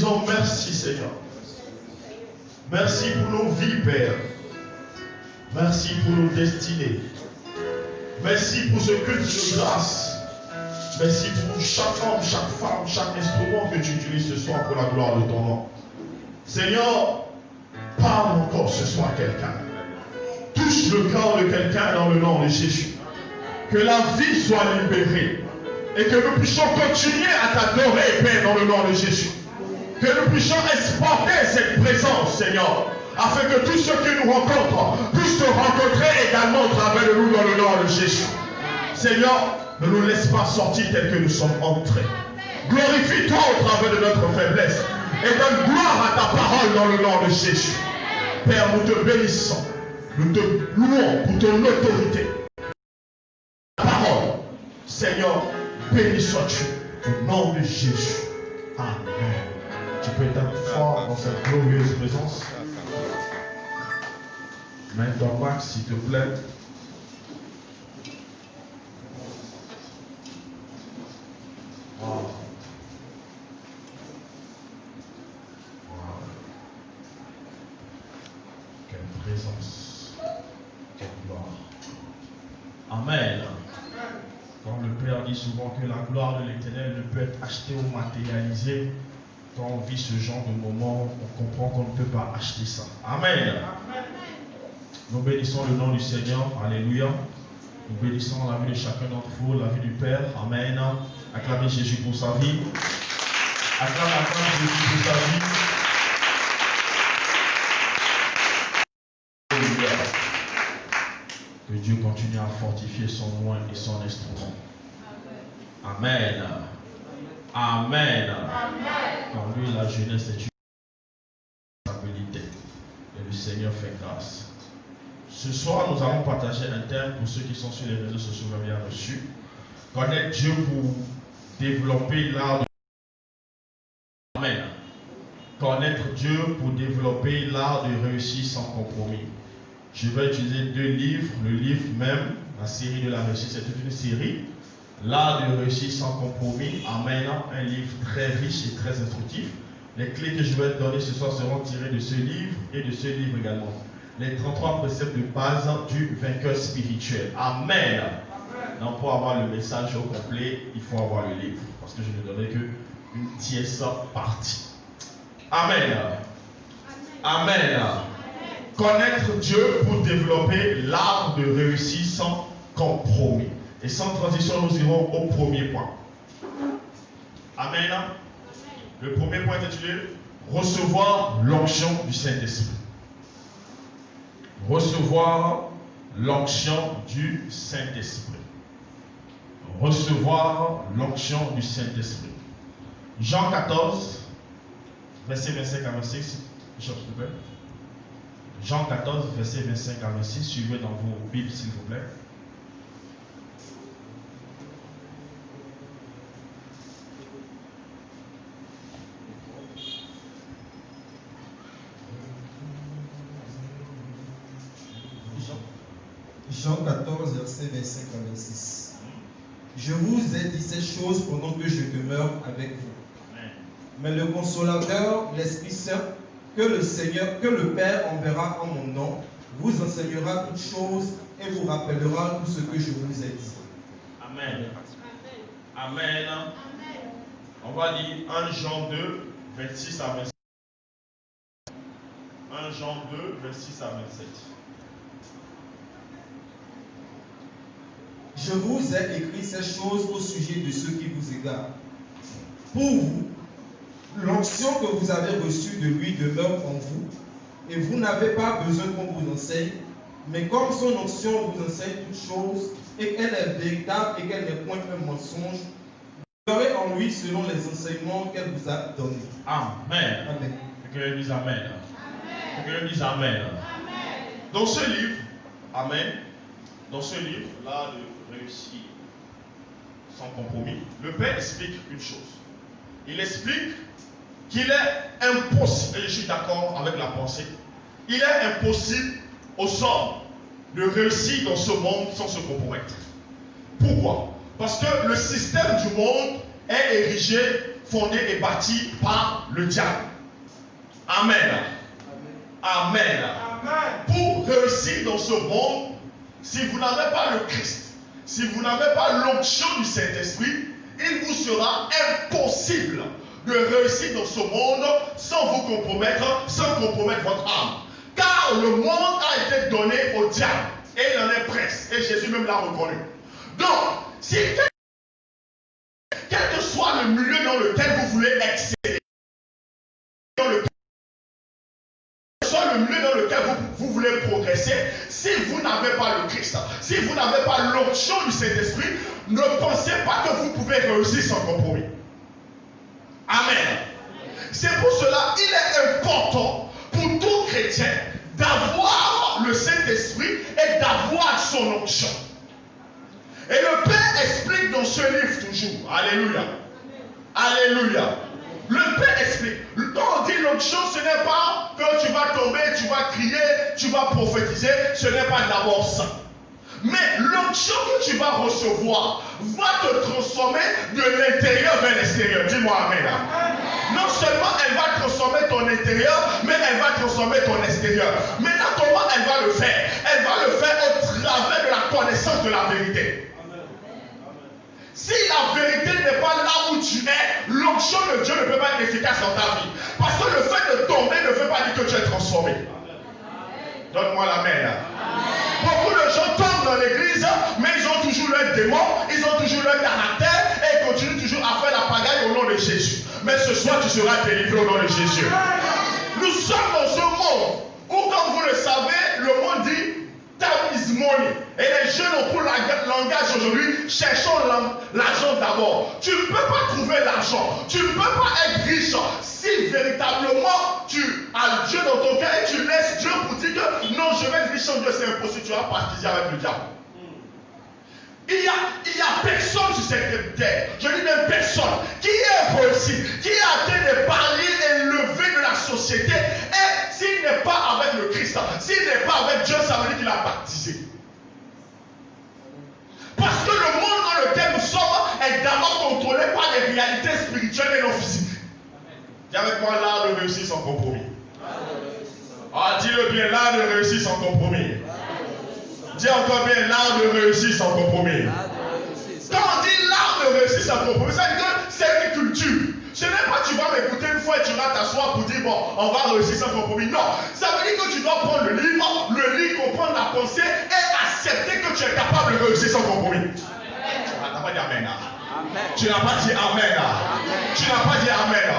disons merci Seigneur. Merci pour nos vies, Père. Merci pour nos destinées. Merci pour ce culte de grâce. Merci pour chaque homme, chaque femme, chaque instrument que tu utilises ce soir pour la gloire de ton nom. Seigneur, parle encore ce soir à quelqu'un. Touche le cœur de quelqu'un dans le nom de Jésus. Que la vie soit libérée. Et que nous puissions continuer à t'adorer, Père, dans le nom de Jésus. Que nous puissions exporter cette présence, Seigneur. Afin que tous ceux qui nous rencontrent puissent te rencontrer également au travers de nous dans le nom de Jésus. Seigneur, ne nous laisse pas sortir tels que nous sommes entrés. Glorifie-toi au travers de notre faiblesse. Et donne gloire à ta parole dans le nom de Jésus. Père, nous te bénissons. Nous te louons pour ton autorité. Parole. Seigneur, béni sois-tu au nom de Jésus. Amen. Tu peux être fort dans cette glorieuse présence. Mets-toi Max, s'il te plaît. Wow. Wow. Quelle présence. Quelle gloire. Amen. Comme le Père dit souvent que la gloire de l'Éternel ne peut être achetée ou matérialisée. Quand on vit ce genre de moment, on comprend qu'on ne peut pas acheter ça. Amen. Nous bénissons le nom du Seigneur. Alléluia. Nous bénissons la vie de chacun d'entre vous, la vie du Père. Amen. Acclamez Jésus pour sa vie. Acclamez Jésus pour sa vie. Alléluia. Que Dieu continue à fortifier son loin et son instrument. Amen. Amen. En lui, la jeunesse est une responsabilité. Et le Seigneur fait grâce. Ce soir, nous allons partager un thème pour ceux qui sont sur les réseaux sociaux bien reçus. Connaître Dieu pour développer l'art de... Amen. Connaître Dieu pour développer l'art de réussir sans compromis. Je vais utiliser 2 livres. Le livre même, la série de la réussite, c'est toute une série. L'art de réussir sans compromis. Amen. Un livre très riche et très instructif. Les clés que je vais te donner ce soir seront tirées de ce livre et de ce livre également. Les 33 préceptes de base du vainqueur spirituel. Amen. Donc pour avoir le message au complet, il faut avoir le livre. Parce que je ne donnerai qu'une tierce partie. Amen. Amen. Connaître Dieu pour développer l'art de réussir sans compromis. Et sans transition, nous irons au premier point. Amen. Le premier point est intitulé recevoir l'onction du Saint-Esprit. Recevoir l'onction du Saint-Esprit. Recevoir l'onction du Saint-Esprit. Jean 14, verset 25 à 26. S'il vous plaît. Jean 14, verset 25 à 26. Suivez dans vos Bibles, s'il vous plaît. Jean 14, verset 25 à 26. Je vous ai dit ces choses pendant que je demeure avec vous. Mais le consolateur, l'Esprit Saint, que le Père enverra en mon nom, vous enseignera toutes choses et vous rappellera tout ce que je vous ai dit. Amen. Amen. On va lire 1 Jean 2, 26 à 27. 1 Jean 2, 26 à 27. Je vous ai écrit ces choses au sujet de ceux qui vous égarent. Pour vous, l'onction que vous avez reçue de lui demeure en vous, et vous n'avez pas besoin qu'on vous enseigne, mais comme son onction vous enseigne toutes choses, et qu'elle est véritable et qu'elle n'est point un mensonge, demeurez en lui selon les enseignements qu'elle vous a donnés. Amen. Amen. Que quelqu'un dise Amen. Que quelqu'un dise Amen. Dans ce livre, Amen, dans ce livre, l'art de réussir sans compromis, le Père explique une chose. Il explique qu'il est impossible, et je suis d'accord avec la pensée, il est impossible aux hommes de réussir dans ce monde sans se compromettre. Pourquoi? Parce que le système du monde est érigé fondée et bâtie par le diable. Amen. Amen. Pour réussir dans ce monde, si vous n'avez pas le Christ, si vous n'avez pas l'onction du Saint-Esprit, il vous sera impossible de réussir dans ce monde sans vous compromettre, sans compromettre votre âme. Car le monde a été donné au diable et il en est prince. Et Jésus même l'a reconnu. Donc, si quel que soit le milieu dans lequel vous voulez exceller, soit le milieu dans lequel vous voulez progresser, si vous n'avez pas le Christ, si vous n'avez pas l'onction du Saint-Esprit, ne pensez pas que vous pouvez réussir sans compromis. Amen. C'est pour cela qu'il est important pour tout chrétien d'avoir le Saint-Esprit et d'avoir son onction. Et le Père explique dans ce livre toujours. Alléluia. Alléluia. Le Père explique. Quand on dit l'onction, ce n'est pas que tu vas tomber, tu vas crier, tu vas prophétiser. Ce n'est pas d'abord ça. Mais l'onction que tu vas recevoir va te transformer de l'intérieur vers l'extérieur. Dis-moi amen. Non seulement elle va transformer ton intérieur, mais elle va transformer ton extérieur. Maintenant, comment elle va le faire? Elle va le faire au travers de la connaissance de la vérité. Si la vérité n'est pas là où tu es, l'onction de Dieu ne peut pas être efficace dans ta vie. Parce que le fait de tomber ne veut pas dire que tu es transformé. Donne-moi l'amen. Beaucoup de gens tombent dans l'église, mais ils ont toujours leur démon, ils ont toujours leur caractère et ils continuent toujours à faire la pagaille au nom de Jésus. Mais ce soir, tu seras délivré au nom de Jésus. Nous sommes dans ce monde où, comme vous le savez, le monde dit time is money. Et les jeunes ont pour langage aujourd'hui, cherchons l'argent d'abord. Tu ne peux pas trouver l'argent. Tu ne peux pas être riche si véritablement tu as Dieu dans ton cœur et tu laisses Dieu pour dire que non, je vais être riche en Dieu, c'est impossible. Tu vas partir avec le diable. Il y a personne sur cette terre, je dis même personne, qui est réussi, qui a atteint des paliers élevés de la société. Et s'il n'est pas avec le Christ, s'il n'est pas avec Dieu, ça veut dire qu'il a baptisé. Parce que le monde dans lequel nous sommes est d'abord contrôlé par des réalités spirituelles et non physiques. Dis avec moi l'art de réussir sans compromis. Ah, dis-le bien, l'art de réussir sans compromis. Dis encore bien l'art de réussir sans compromis. Quand on dit l'art de réussir sans compromis, ça veut dire que c'est une culture. Ce n'est pas tu vas m'écouter une fois et tu vas t'asseoir pour dire bon, on va réussir sans compromis. Non, ça veut dire que tu dois prendre le livre, comprendre la pensée et accepter que tu es capable de réussir sans compromis. Tu n'as pas dit amen. Tu n'as pas dit amen. Tu n'as pas dit amen.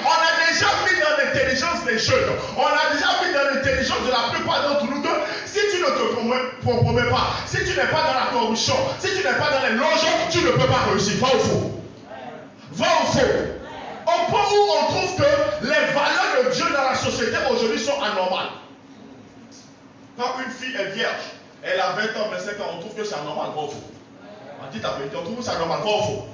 On a déjà mis dans l'intelligence des jeunes, on a déjà mis dans l'intelligence de la plupart d'entre nous que si tu ne te compromets pas, si tu n'es pas dans la corruption, si tu n'es pas dans les loges, tu ne peux pas réussir. Va ou faux? Va ou faux? Au point où on trouve que les valeurs de Dieu dans la société aujourd'hui sont anormales. Quand une fille est vierge, elle a 20 ans, 25 ans, on trouve que c'est anormal. Va ou faux? On dit ta vérité, on trouve que c'est anormal. Va ou faux?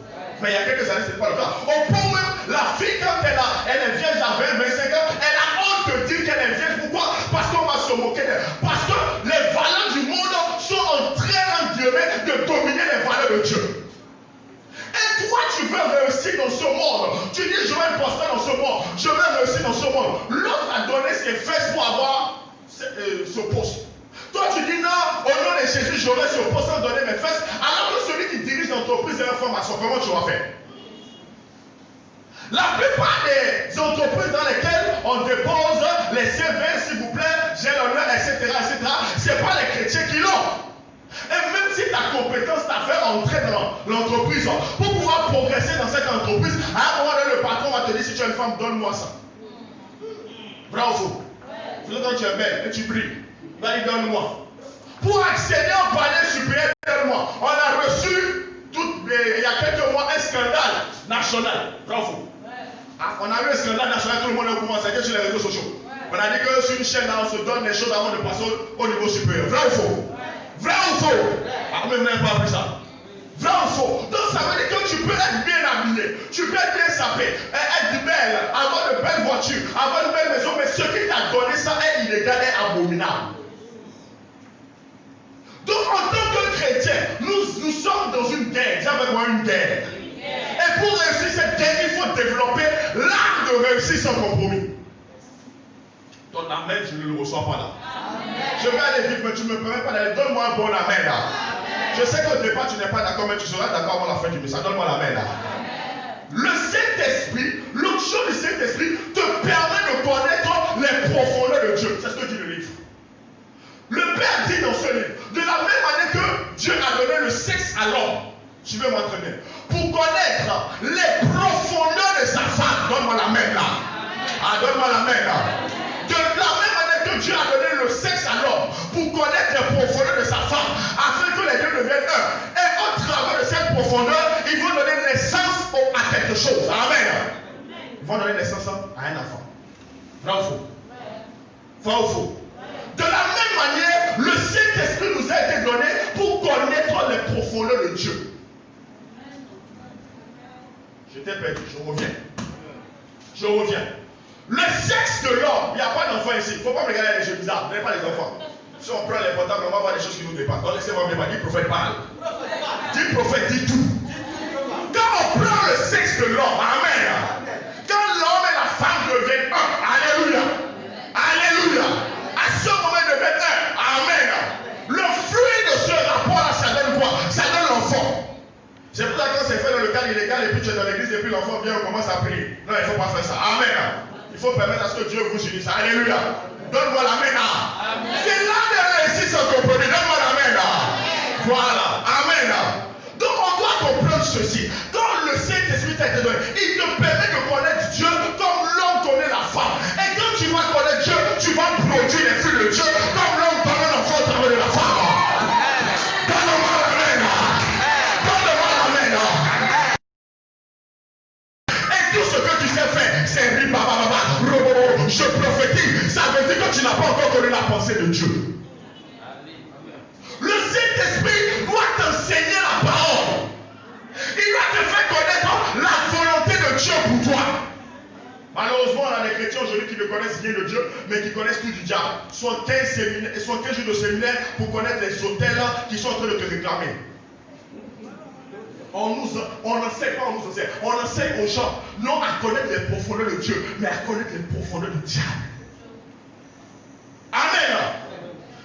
Mais il y a quelques années, ce n'est pas le cas. Au point où la fille, quand elle est vierge à 20, 25 ans, elle a honte de dire qu'elle est vierge. Pourquoi? Parce qu'on va se moquer d'elle. Parce que les valeurs du monde sont en train de dominer les valeurs de Dieu. Et toi, tu veux réussir dans ce monde. Tu dis, je vais me poster dans ce monde. Je vais réussir dans ce monde. L'autre a donné ses fesses pour avoir ce poste. Toi, tu dis non, au nom de Jésus, j'aurai ce poste sans donner mes fesses. Alors que celui qui dirige l'entreprise est un formation, comment tu vas faire? La plupart des entreprises dans lesquelles on dépose les CV, s'il vous plaît, j'ai l'honneur, etc., ce n'est pas les chrétiens qui l'ont. Et même si ta compétence t'a fait entrer dans l'entreprise, pour pouvoir progresser dans cette entreprise, à un moment donné, le patron va te dire, si tu es une femme, donne-moi ça. Bravo. Quand tu es belle et tu brilles, va lui donne-moi. Pour accéder au palais supérieur, donne-moi. On a reçu, il y a quelques mois, un scandale national. Bravo. On a eu un scandale national, tout le monde est au courant, c'est sur les réseaux sociaux. On a dit que sur une chaîne, là, on se donne les choses avant de passer au niveau supérieur. Vrai ou faux? Vrai ou faux? Ah, mais vous n'avez pas appris ça. Vrai ou faux? Donc ça veut dire que tu peux être bien habillé, tu peux être bien sapé, être belle, avoir de belles voitures, avoir une belle maison, mais ce qui t'a donné ça est illégal et abominable. Donc en tant que chrétien, nous sommes dans une guerre. Dis avec moi une guerre. Et pour réussir cette guerre, il faut développer l'art de réussir sans compromis. Ton amen, je ne le reçois pas là. Amen. Je vais aller vite, mais tu ne me permets pas d'aller. Donne-moi un bon amen là. Amen. Je sais qu'au départ, tu n'es pas d'accord, mais tu seras d'accord avant la fin du message. Donne-moi l'amen là. Le Saint-Esprit, l'onction du Saint-Esprit te permet de connaître les profondeurs de Dieu. C'est ce que dit le livre. Le Père dit dans ce livre, de la même manière que Dieu a donné le sexe à l'homme, suivez-moi très bien, pour connaître les profondeurs de sa femme. Donne-moi la main là. Ah, donne-moi la main là. De la même manière que Dieu a donné le sexe à l'homme pour connaître les profondeurs de sa femme, afin que les deux deviennent un. Et au travers de cette profondeur, ils vont donner naissance à quelque chose. Amen. Ils vont donner naissance à un enfant. Vrai ou faux? Vrai ou faux? De la même manière, le Saint-Esprit nous a été donné pour connaître les profondeurs de Dieu. Je t'ai perdu, je reviens. Je reviens. Le sexe de l'homme, il n'y a pas d'enfant ici. Il ne faut pas me regarder les jeux bizarres, vous n'avez pas les enfants. Si on prend les portables, on va voir des choses qui nous dépassent. Donc laissez-moi me dire, prophète parle. Dis prophète, dis tout. Quand on prend le sexe de l'homme, amen. Quand l'homme et la femme deviennent un, alléluia. Alléluia. À ce moment ils deviennent un, amen. Le fruit de ce rapport-là, ça donne quoi? Ça donne l'enfant. C'est pour ça que quand c'est fait dans le cadre illégal et puis tu es dans l'église et puis l'enfant vient, on commence à prier. Non, il ne faut pas faire ça. Amen. Il faut permettre à ce que Dieu vous unisse. Alléluia. Donne-moi la main. C'est là de réussir sans compromis. Donne-moi la main. Voilà. Amen. Donc on doit comprendre ceci. Quand le Saint-Esprit t'a été donné, il te permet de connaître Dieu comme l'homme connaît la femme. Et quand tu vas connaître Dieu, tu vas produire les fruits de Dieu comme l'homme connaît l'enfant au travers de la femme. Donne-moi la main. Donne-moi la main. Et tout ce que tu sais faire, c'est ribababa, robo, je prophétise. Ça veut dire que tu n'as pas encore connu la pensée de Dieu. Le Saint-Esprit doit t'enseigner la parole. Il va te faire connaître la volonté de Dieu pour toi. Malheureusement, on a des chrétiens aujourd'hui qui ne connaissent rien de Dieu, mais qui connaissent tout du diable. Soit 15 jours de séminaire pour connaître les hôtels qui sont en train de te réclamer. On n'enseigne pas, on nous enseigne. On enseigne aux gens, non à connaître les profondeurs de Dieu, mais à connaître les profondeurs du diable. Amen.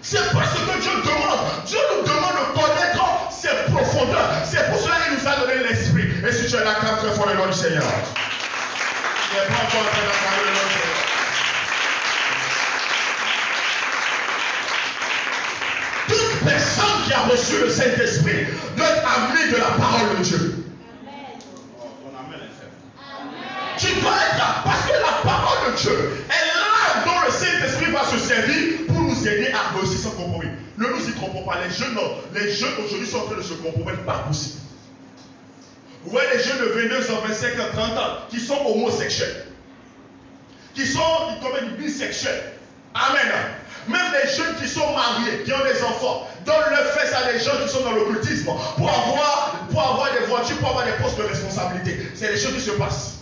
C'est pas ce que Dieu demande. Dieu nous demande de connaître ses profondeurs. C'est pour cela qu'il nous a donné l'esprit. Et si tu es là, quand très fort le nom du Seigneur. Tu n'es pas encore en train d'acclamer le nom du Seigneur. Toute personne qui a reçu le Saint-Esprit doit être amie de la parole de Dieu. Tu dois être là parce que la parole de Dieu est là dont le Saint-Esprit va se servir pour nous aider à réussir sans compromis. Ne nous y trompons pas. Les jeunes aujourd'hui sont en train de se compromettre pas possible. Vous voyez les jeunes de 22 ans, 25 ans, 30 ans qui sont homosexuels, qui sont bisexuels. Amen. Même les jeunes qui sont mariés, qui ont des enfants, donnent leur fesses à des gens qui sont dans l'occultisme pour avoir des voitures, pour avoir des postes de responsabilité. C'est des choses qui se passent.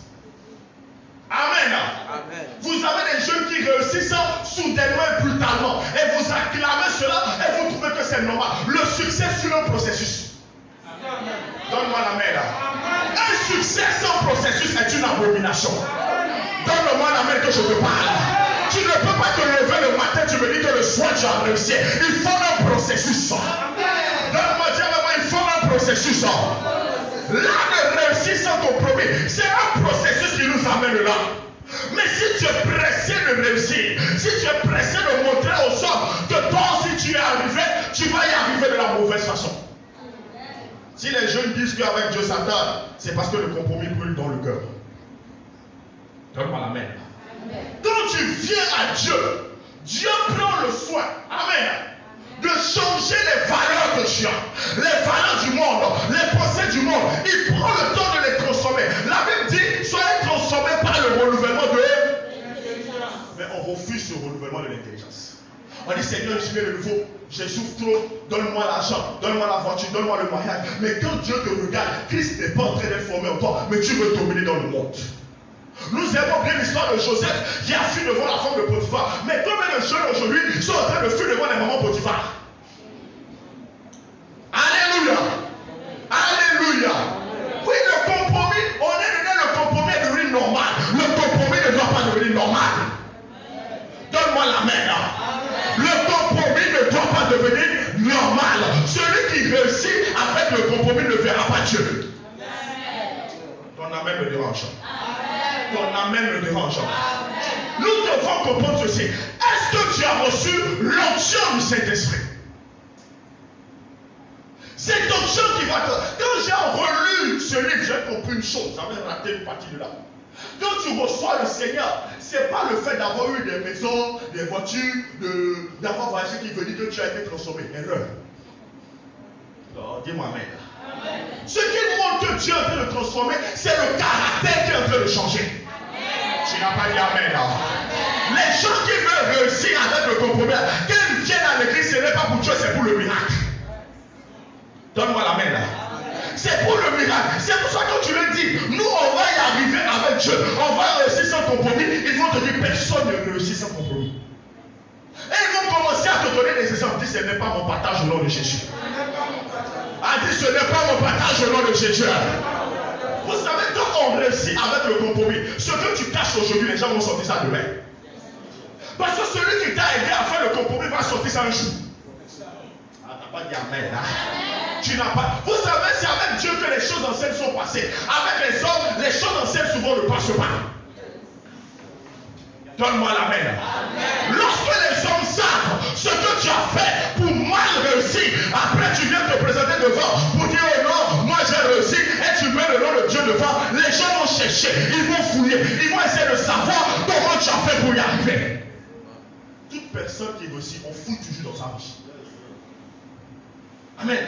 Amen. Amen. Vous avez des jeunes qui réussissent soudainement et brutalement. Et vous acclamez cela et vous trouvez que c'est normal. Le succès sur un processus. Amen. Donne-moi la main là. Amen. Un succès sans processus est une abomination. Donne-moi la main que je te parle. Tu ne peux pas te lever le matin, tu me dis que le soir tu as réussi. Il faut un processus. Donne-moi, il faut un processus. Là de réussir sans compromis, c'est un processus qui nous amène là. Mais si tu es pressé de réussir, si tu es pressé de montrer aux hommes que toi aussi tu es arrivé, tu vas y arriver de la mauvaise façon. Si les jeunes disent qu'avec Dieu s'attardent, c'est parce que le compromis brûle dans le cœur. Donne-moi la main. Quand tu viens à Dieu, Dieu prend le soin. Amen. De changer les valeurs de Dieu, les valeurs du monde, les pensées du monde. Il prend le temps de les transformer. La Bible dit, soyez transformés par le renouvellement de l'intelligence. Mais on refuse ce renouvellement de l'intelligence. On dit, Seigneur, je veux le nouveau, je souffre trop, donne-moi l'argent, donne-moi la voiture, donne-moi le mariage. Mais quand Dieu te regarde, Christ n'est pas en train d'être formé en toi, mais tu veux dominer dans le monde. Nous aimons bien l'histoire de Joseph qui a fui devant la femme de Potiphar. Mais combien de jeunes aujourd'hui sont en train de fuir devant les mamans Potiphar? Alléluia. Alléluia. Oui, le compromis, on est donné le qui réussit avec le compromis ne verra pas Dieu. Ton amen me dérange. Ton amen me dérange. Nous devons comprendre ceci. Est-ce que tu as reçu l'onction du Saint-Esprit? Cette onction qui va te... Quand j'ai relu ce livre, j'ai compris une chose. J'avais raté une partie de là. Quand tu reçois le Seigneur, ce n'est pas le fait d'avoir eu des maisons, des voitures, d'avoir voyagé qui veut dire que tu as été transformé. Erreur. Dis-moi amen. Ce qui montre que Dieu est en train de transformer, c'est le caractère qui est en train de changer. Tu n'as pas dit amen. Les gens qui veulent réussir avec le compromis, quand ils viennent à l'église, ce n'est pas pour Dieu, c'est pour le miracle. Donne-moi la main là. C'est pour le miracle. C'est pour ça que tu le dis. Nous, on va y arriver avec Dieu. On va réussir sans compromis. Ils vont te dire personne ne réussit sans compromis. Et ils vont commencer à te donner des exemples. Dis, ce n'est pas mon partage au nom de Jésus. Dis, ce n'est pas mon partage au nom de Jésus. Vous savez, quand on réussit avec le compromis, ce que tu caches aujourd'hui, les gens vont sortir ça demain. Parce que celui qui t'a aidé à faire le compromis va sortir ça un jour. T'as pas dit amen là. Tu n'as pas. Vous savez, c'est avec Dieu que les choses anciennes sont passées. Avec les hommes, les choses anciennes souvent ne passent pas. Donne-moi la main. Lorsque les hommes savent ce que tu as fait pour mal réussir, après tu viens te présenter devant pour dire oh non, moi j'ai réussi, et tu mets le nom de Dieu devant, les gens vont chercher, ils vont fouiller, ils vont essayer de savoir comment tu as fait pour y arriver. Toute personne qui réussit, on fouille toujours dans sa vie. Amen.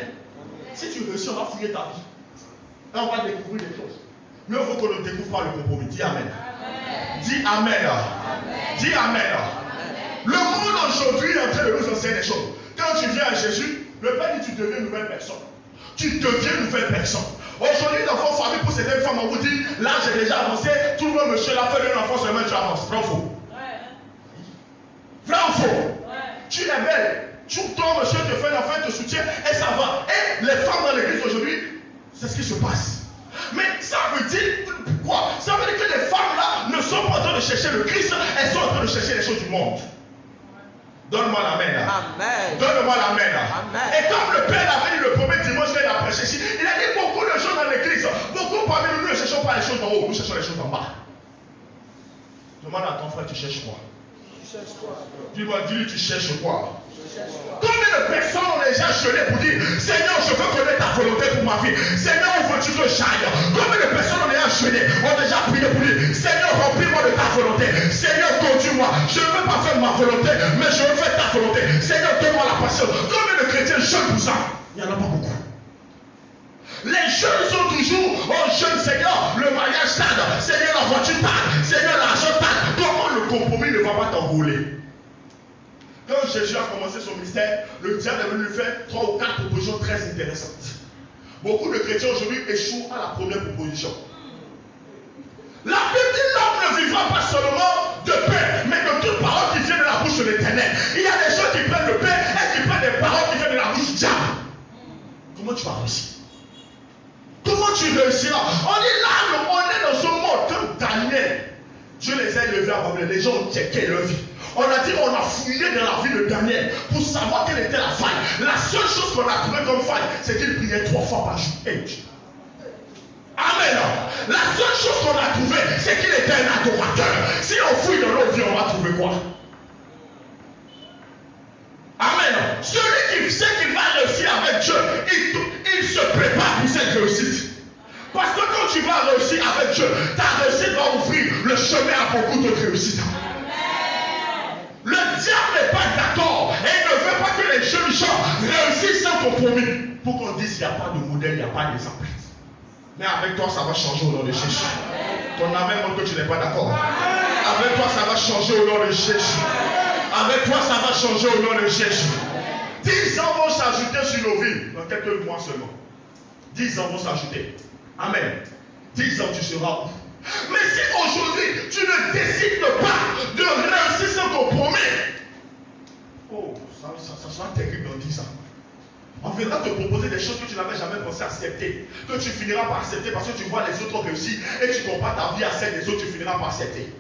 Si tu réussis, on va fouiller ta vie. Et on va découvrir des choses. Mais il faut qu'on ne découvre pas le compromis. Dis amen. Dis amen. Dis amen. Le monde aujourd'hui est en train de nous enseigner des choses. Quand tu viens à Jésus, le Père dit tu deviens une nouvelle personne. Tu deviens une nouvelle personne. Aujourd'hui, dans vos familles, pour certaines femmes, on vous dit là j'ai déjà avancé, tout le monde monsieur l'a fait un enfant seulement tu avances. Vrai ou faux? Vrai ou faux? Tu es belle. Ton monsieur te fait un enfant, te soutient et ça va. Et les femmes dans l'église aujourd'hui, c'est ce qui se passe. Mais ça veut dire quoi? Ça veut dire que les femmes là ne sont pas en train de chercher le Christ, elles sont en train de chercher les choses du monde. Donne-moi la main là. Amen. Donne-moi la main là. Amen. Et comme le Père avait dit le premier dimanche qu'il a prêché ici, il a dit beaucoup de choses dans l'église. Beaucoup parmi nous ne cherchons pas les choses en haut, nous cherchons les choses en bas. Demande à ton frère, tu cherches quoi? Dis-moi, dis-lui, tu cherches quoi? Combien de personnes ont déjà jeûné pour dire Seigneur, je veux connaître ta volonté pour ma vie. Seigneur, où veux-tu que j'aille? Combien de personnes ont déjà jeûné, ont déjà prié pour dire Seigneur, remplis-moi de ta volonté. Seigneur, conduis-moi. Je ne veux pas faire ma volonté, mais je veux faire ta volonté. Seigneur, donne-moi la patience. Combien de chrétiens jeûnent pour ça? Il n'y en a pas beaucoup. Les jeunes sont toujours oh jeune Seigneur, le mariage tarde, Seigneur la voiture tarde, Seigneur l'argent tarde. Comment le compromis ne va pas t'enrouler? Quand Jésus a commencé son ministère, le diable est venu lui faire 3 ou 4 propositions très intéressantes. Beaucoup de chrétiens aujourd'hui échouent à la première proposition. La Bible dit l'homme ne vivra pas seulement de pain, mais de toute parole qui vient de la bouche de l'Éternel. Il y a des gens qui prennent le pain et qui prennent des paroles qui viennent de la bouche du diable. Comment tu vas réussir? Comment tu réussiras? On est là, on est dans ce monde comme Daniel. Dieu les a élevés à Babel. Les gens ont checké leur vie. On a dit, on a fouillé dans la vie de Daniel pour savoir quelle était la faille. La seule chose qu'on a trouvée comme faille, c'est qu'il priait 3 fois par jour. Amen. La seule chose qu'on a trouvée, c'est qu'il était un adorateur. Si on fouille dans notre vie, on va trouver quoi? Amen. Celui qui sait qu'il va réussir avec Dieu, il se prépare pour cette réussite. Parce que quand tu vas réussir avec Dieu, ta réussite va ouvrir le chemin à beaucoup d'autres réussites. Le diable n'est pas d'accord et il ne veut pas que les jeunes gens réussissent sans compromis. Pour qu'on dise qu'il n'y a pas de modèle, il n'y a pas d'exemple. Mais avec toi, ça va changer au nom de Jésus. Ton amen montre que tu n'es pas d'accord. Avec toi, ça va changer au nom de Jésus. Avec toi, ça va changer au nom de Jésus. 10 ans vont s'ajouter sur nos vies dans quelques mois seulement. 10 ans vont s'ajouter. Amen. 10 ans, tu seras où? Mais si aujourd'hui, tu ne décides pas de réussir sans compromis, oh, ça sera terrible dans 10 ans. On viendra te proposer des choses que tu n'avais jamais pensé accepter. Que tu finiras par accepter parce que tu vois les autres réussir et tu compares ta vie à celle des autres, tu finiras par accepter.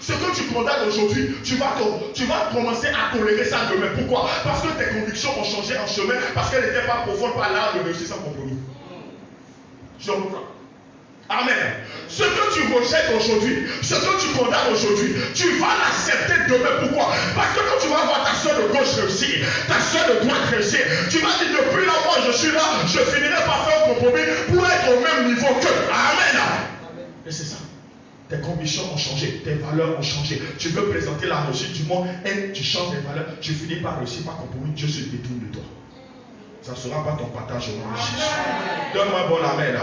Ce que tu condamnes aujourd'hui, tu vas commencer à tolérer ça demain. Pourquoi? Parce que tes convictions ont changé en chemin, parce qu'elles n'étaient pas profondes, pas là de réussir sans compromis. Je reprends. Amen. Ce que tu rejettes aujourd'hui, ce que tu condamnes aujourd'hui, tu vas l'accepter demain. Pourquoi? Parce que quand tu vas voir ta soeur de gauche réussir, ta soeur de droite réussir, tu vas dire depuis là, moi je suis là, je finirai par faire un compromis pour être au même niveau que. Amen. Et c'est ça. Tes convictions ont changé, tes valeurs ont changé. Tu veux présenter la réussite du monde et tu changes tes valeurs, tu finis par réussir par compromis, Dieu se détourne de toi. Ça ne sera pas ton partage au nom de Jésus. Donne-moi un bon amen.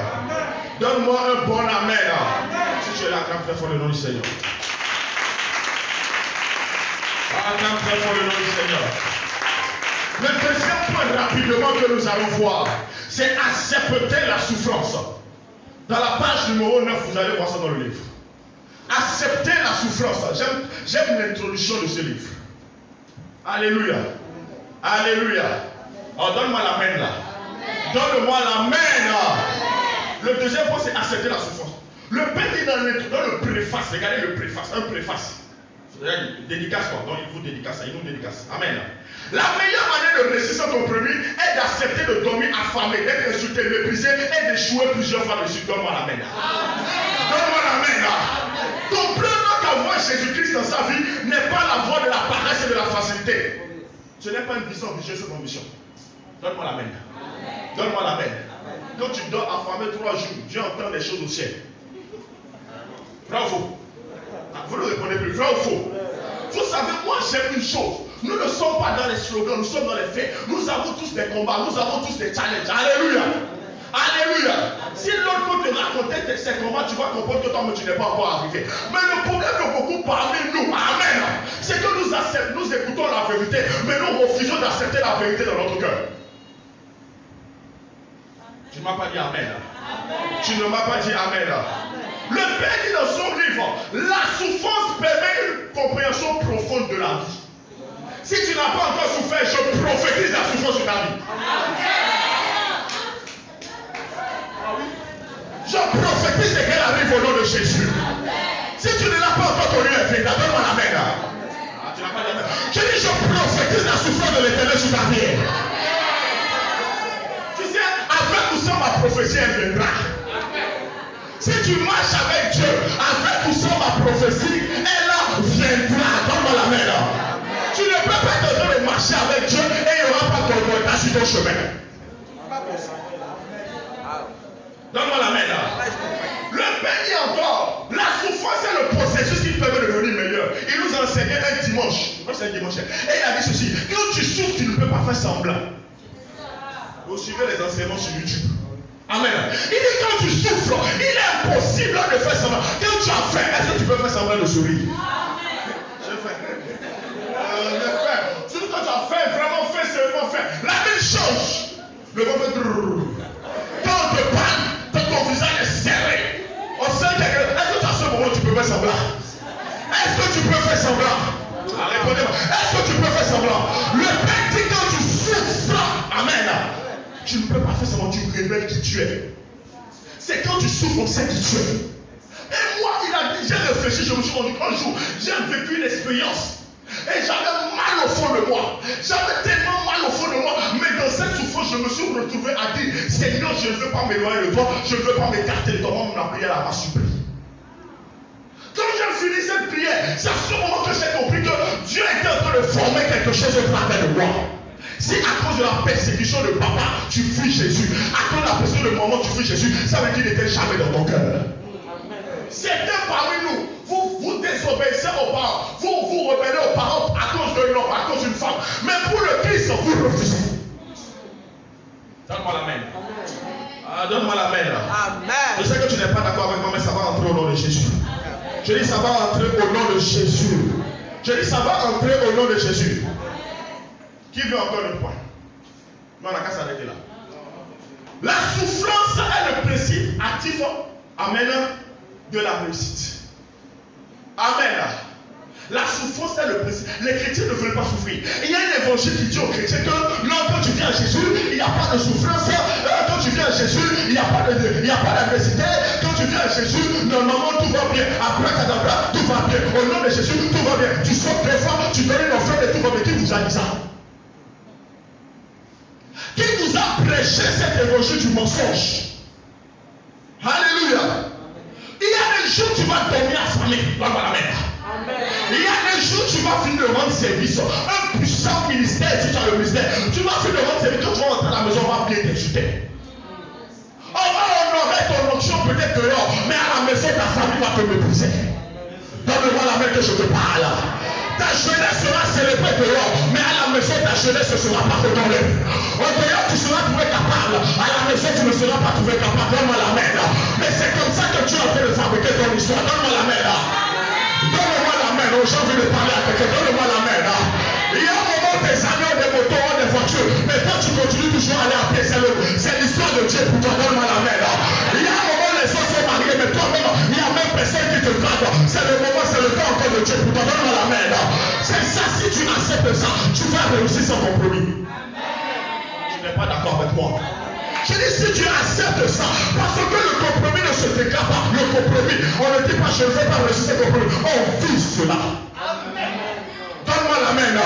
Donne-moi un bon amen. Si tu es là, acclame très fort le nom du Seigneur. Acclame très fort le nom du Seigneur. Le deuxième point rapidement que nous allons voir, c'est accepter la souffrance. Dans la page numéro 9, vous allez voir ça dans le livre. Accepter la souffrance. J'aime l'introduction de ce livre. Alléluia. Alléluia. Oh, donne-moi l'amen là. Donne-moi l'amen là. Le deuxième point, c'est accepter la souffrance. Le Père dit dans le préface, regardez le préface, un préface. Dédicace quoi. Donc il vous dédicace, il nous dédicace. Amen. La meilleure manière de réussir son compromis est d'accepter de dormir affamé, d'être insulté, méprisé et d'échouer plusieurs fois dessus. Donne-moi l'amen. Donne-moi l'amen. Comprendre qu'avoir Jésus-Christ dans sa vie n'est pas la voie de la paresse et de la facilité. Ce n'est pas une vision religieuse, c'est une ambition. Donne-moi l'amen. Donne-moi l'amen. Quand tu dors affamé 3 jours, Dieu entend des choses au ciel. Vrai ou faux? Vous ne répondez plus. Vrai ou faux? Vous savez, moi j'aime une chose. Nous ne sommes pas dans les slogans, nous sommes dans les faits. Nous avons tous des combats, nous avons tous des challenges. Alléluia. Alléluia. Si l'autre peut te raconter ces combats, tu vas comprendre que toi, tu n'es pas encore arrivé. Mais le problème de beaucoup parmi nous, amen, c'est que nous écoutons la vérité, mais nous refusons d'accepter la vérité dans notre cœur. Tu ne m'as pas dit amen. Tu ne m'as pas dit amen. Le Père dit dans son livre, la souffrance permet une compréhension profonde de la vie. Si tu n'as pas encore souffert, je prophétise la souffrance sur ta vie. Je prophétise ce qu'elle arrive au nom de Jésus. Si tu ne l'as pas encore connu, donne-moi l'amen. Tu n'as pas l'amen. Je dis, je prophétise la souffrance de l'Éternel sur ta vie. Tu sais, avec ou sans ma prophétie, elle viendra. Si tu marches avec Dieu, avec ou sans ma prophétie, elle viendra. Donne-moi l'amen. Tu ne peux pas te donner de marcher avec Dieu et il n'y aura pas de voltage sur ton chemin. Donne-moi l'amen. Le Père dit encore, la souffrance est le processus qui permet de devenir meilleur. Il nous a enseigné un dimanche. Moi c'est un dimanche. Et il a dit ceci, quand tu souffres, tu ne peux pas faire semblant. Vous suivez les enseignements sur YouTube. Amen. Il dit quand tu souffres, il est impossible de faire semblant. Quand tu as faim, est-ce que tu peux faire semblant de sourire? J'ai faim. J'ai faim. Surtout quand tu as faim, vraiment faim, seulement faim. La vie change. Le vent fait quand on te parle, ton visage est serré. On sait que est-ce que à ce moment tu peux faire semblant? Est-ce que tu peux faire semblant? Répondez-moi. Est-ce que tu peux faire semblant? Le Père dit quand tu souffres, amen. Tu ne peux pas faire semblant, tu révèles qui tu es. C'est quand tu souffres, on sait qui tu es. Et moi, j'ai réfléchi, je me suis rendu qu'un jour, j'ai vécu une expérience. Et j'avais mal au fond de moi. J'avais tellement mal au fond de moi. Mais dans cette souffrance, je me suis retrouvé à dire, Seigneur, je ne veux pas m'éloigner de toi. Je ne veux pas m'écarter de toi. Moi, la prière m'a supplie. Quand j'ai fini cette prière, c'est à ce moment que j'ai compris que Dieu était en train de former quelque chose au travers de moi. Si à cause de la persécution de papa, tu fuis Jésus, à cause de la persécution de maman, tu fuis Jésus, ça veut dire qu'il n'était jamais dans ton cœur. Certains parmi nous, vous désobéissez aux parents, vous rebellez aux parents à cause d'un homme, à cause d'une femme. Mais pour le Christ, vous refusez. Donne-moi l'amen. Donne-moi l'amen. Je sais que tu n'es pas d'accord avec moi, mais ça va entrer au nom de Jésus. Je dis ça va entrer au nom de Jésus. Je dis ça va entrer au nom de Jésus. Qui veut encore le point? Non, on n'a qu'à s'arrêter là. La souffrance est le principe actif, amen, de la réussite. Amen. La souffrance est le principe. Les chrétiens ne veulent pas souffrir. Il y a un évangile qui dit aux chrétiens que quand tu viens à Jésus, il n'y a pas de souffrance. Quand Quand tu viens à Jésus, il n'y a pas d'adversité. Quand tu viens à Jésus, normalement tout va bien. Après Kadabra, tout va bien. Au nom de Jésus, tout va bien. Tu sors des fois, tu donnes une offrande et tout va bien. Qui vous a dit ça? Qui vous a prêché cet évangile du mensonge? Alléluia. Il y a des jours où tu vas dormir affamé. Là, voilà, il y a des jours où tu vas finir de rendre service. Un puissant ministère, si tu as le ministère, tu vas finir de rendre service. Quand tu vas rentrer à la maison, on va bien t'insulter. On va honorer ton onction peut-être dehors, mais à la maison, ta famille va te mépriser. Donne-moi la main que je te parle. Ta jeunesse sera célébrée dehors, mais à la maison, ta jeunesse ne sera pas redonnée. Au dehors, tu seras trouvé capable. À la maison, tu ne seras pas trouvé capable. Donne-moi la main. Mais c'est comme ça que tu as fait de fabriquer ton histoire. Donne-moi la main. Donne-moi la main. J'ai envie de parler à quelqu'un. Donne-moi la main. Il y a un moment, tes amis ont des motos, ont des voitures. Mais toi, tu continues toujours à aller à pied. C'est l'histoire de Dieu pour toi. Donne-moi la main. Il y a un moment, les autres sont mariés, mais toi-même, il n'y a même personne qui te drague. C'est le moment, c'est le temps encore de Dieu pour toi. Donne-moi la main. C'est ça, si tu acceptes ça, tu vas réussir sans compromis. Tu n'es pas d'accord avec moi? Je dis, si tu acceptes ça, parce que le compromis ne se déclare pas. Le compromis, on ne dit pas je ne veux pas réussir ce compromis. On vit cela. Donne-moi la main là.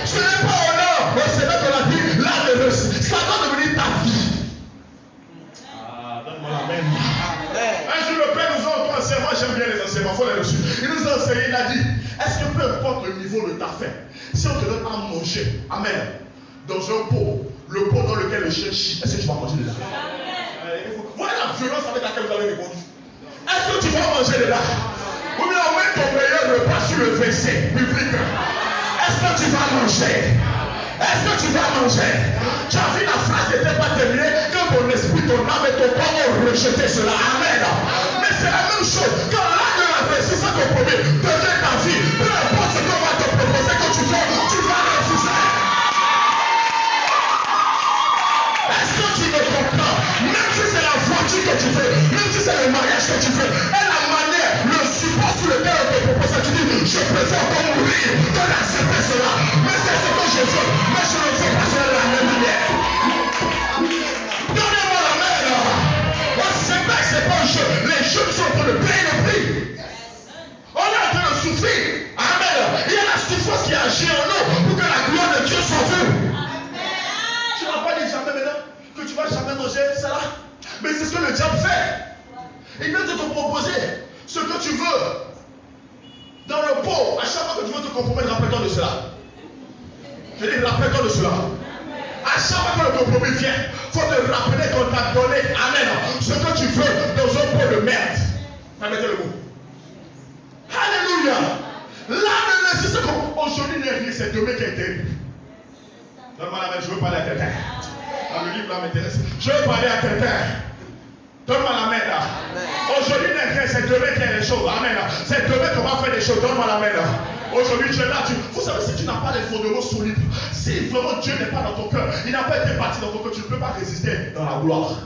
Ce n'est pas honneur. Le Seigneur te l'a dit, là de réussir. Ça doit devenir ta vie. Donne-moi la main. Un jour, le Père nous a enseigné. Moi, j'aime bien les enseignements. Il faut les reçus. Il nous a enseigné, il a dit, est-ce que peu importe le niveau de ta faim, si on te donne à manger, amen, dans un pot, le pot dans lequel le chien chie, est-ce que tu vas manger de là? Voilà la violence avec laquelle vous avez répondu. Est-ce que tu vas manger de là? Ou bien on met ton meilleur repas sur le WC public. Est-ce que tu vas manger? Est-ce que tu vas manger? Tu as vu, la phrase n'était pas terminée quand ton esprit, ton âme et ton corps ont rejeté cela. Amen. Mais c'est la même chose. Quand l'âme de la réussite, ça te promet, devient ta vie. Peu importe ce qu'on va te proposer, quand tu fais, tu vas refuser. Est-ce que tu me comprends? Même si c'est la voiture que tu veux, même si c'est le mariage que tu veux, et la manière, le support sur lequel on te propose, tu dis, je préfère encore mourir que d'accepter cela. Mais c'est ce que je veux, mais je ne fais pas cela de la même manière. Donnez-moi la main là. On sait pas que c'est pas un jeu. Les jeunes sont en train de payer le prix. On est en train de souffrir. Amen. Il y a la souffrance qui agit en nous pour que la gloire de Dieu soit vue. Tu n'as pas dit jamais maintenant que tu vas jamais manger cela. Mais c'est ce que le diable fait. Il vient de te proposer ce que tu veux. Dans le pot, à chaque fois que tu veux te compromettre, rappelle-toi de cela. Je dis, rappelle-toi de cela. À chaque fois que le compromis vient, il faut te rappeler qu'on t'a donné, amen, ce que tu veux dans un pot de merde. Permettez le mot. Alléluia. Là, c'est ce qu'aujourd'hui n'est rien, c'est demain qui est terrible. Donne-moi la main, je veux parler à quelqu'un. Le livre là m'intéresse. Je veux parler à quelqu'un. Donne-moi la main là. Aujourd'hui n'est rien, c'est demain qu'il y a des choses. Amen. C'est demain qu'on va faire des choses. Donne-moi la main là. Aujourd'hui tu es là. Vous savez, si tu n'as pas les fondements solides, si vraiment Dieu n'est pas dans ton cœur, il n'a pas été bâti dans ton cœur, tu ne peux pas résister dans la gloire.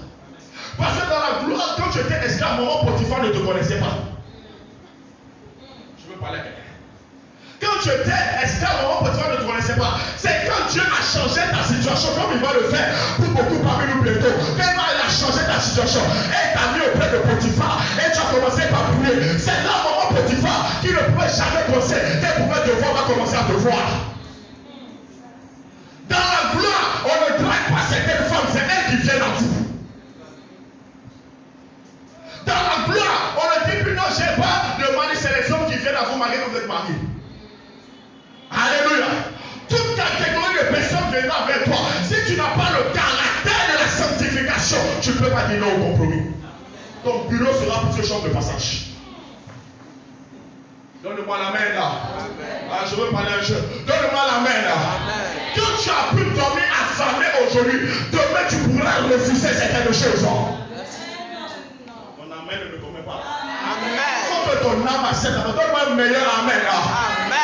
Parce que dans la gloire, quand tu étais esclave, maman Potiphar ne te connaissait pas. Je veux parler à quelqu'un. Quand tu étais esclave, maman Potiphar ne te connaissait pas. C'est quand Dieu a changé ta situation, comme il va le faire pour beaucoup parmi nous bientôt. Quand il a changé ta situation, et t'a mis auprès de Potiphar, et tu as commencé par prier. C'est là, maman Potiphar, qui ne pouvait jamais penser qu'elle pouvait te voir, va commencer à te voir. Dans la gloire, on ne drague pas certaines femmes, c'est elles qui viennent à vous. Dans la gloire, on ne dit plus non, j'ai pas de mari, c'est les hommes qui viennent à vous marier quand vous êtes mariés. Alléluia. Toute catégorie de personnes viendra vers toi. Si tu n'as pas le caractère de la sanctification, tu ne peux pas dire non au compromis. Ton bureau sera pour ce champ de passage. Donne-moi la main là. Ah, je veux parler à un jeune. Donne-moi la main là. Quand tu as pu dormir affamé aujourd'hui, demain tu pourras refuser certaines choses. Ton amen ne me convient pas. Amen. Faut que ton âme accepte. Donne-moi un meilleur amen là. Amen.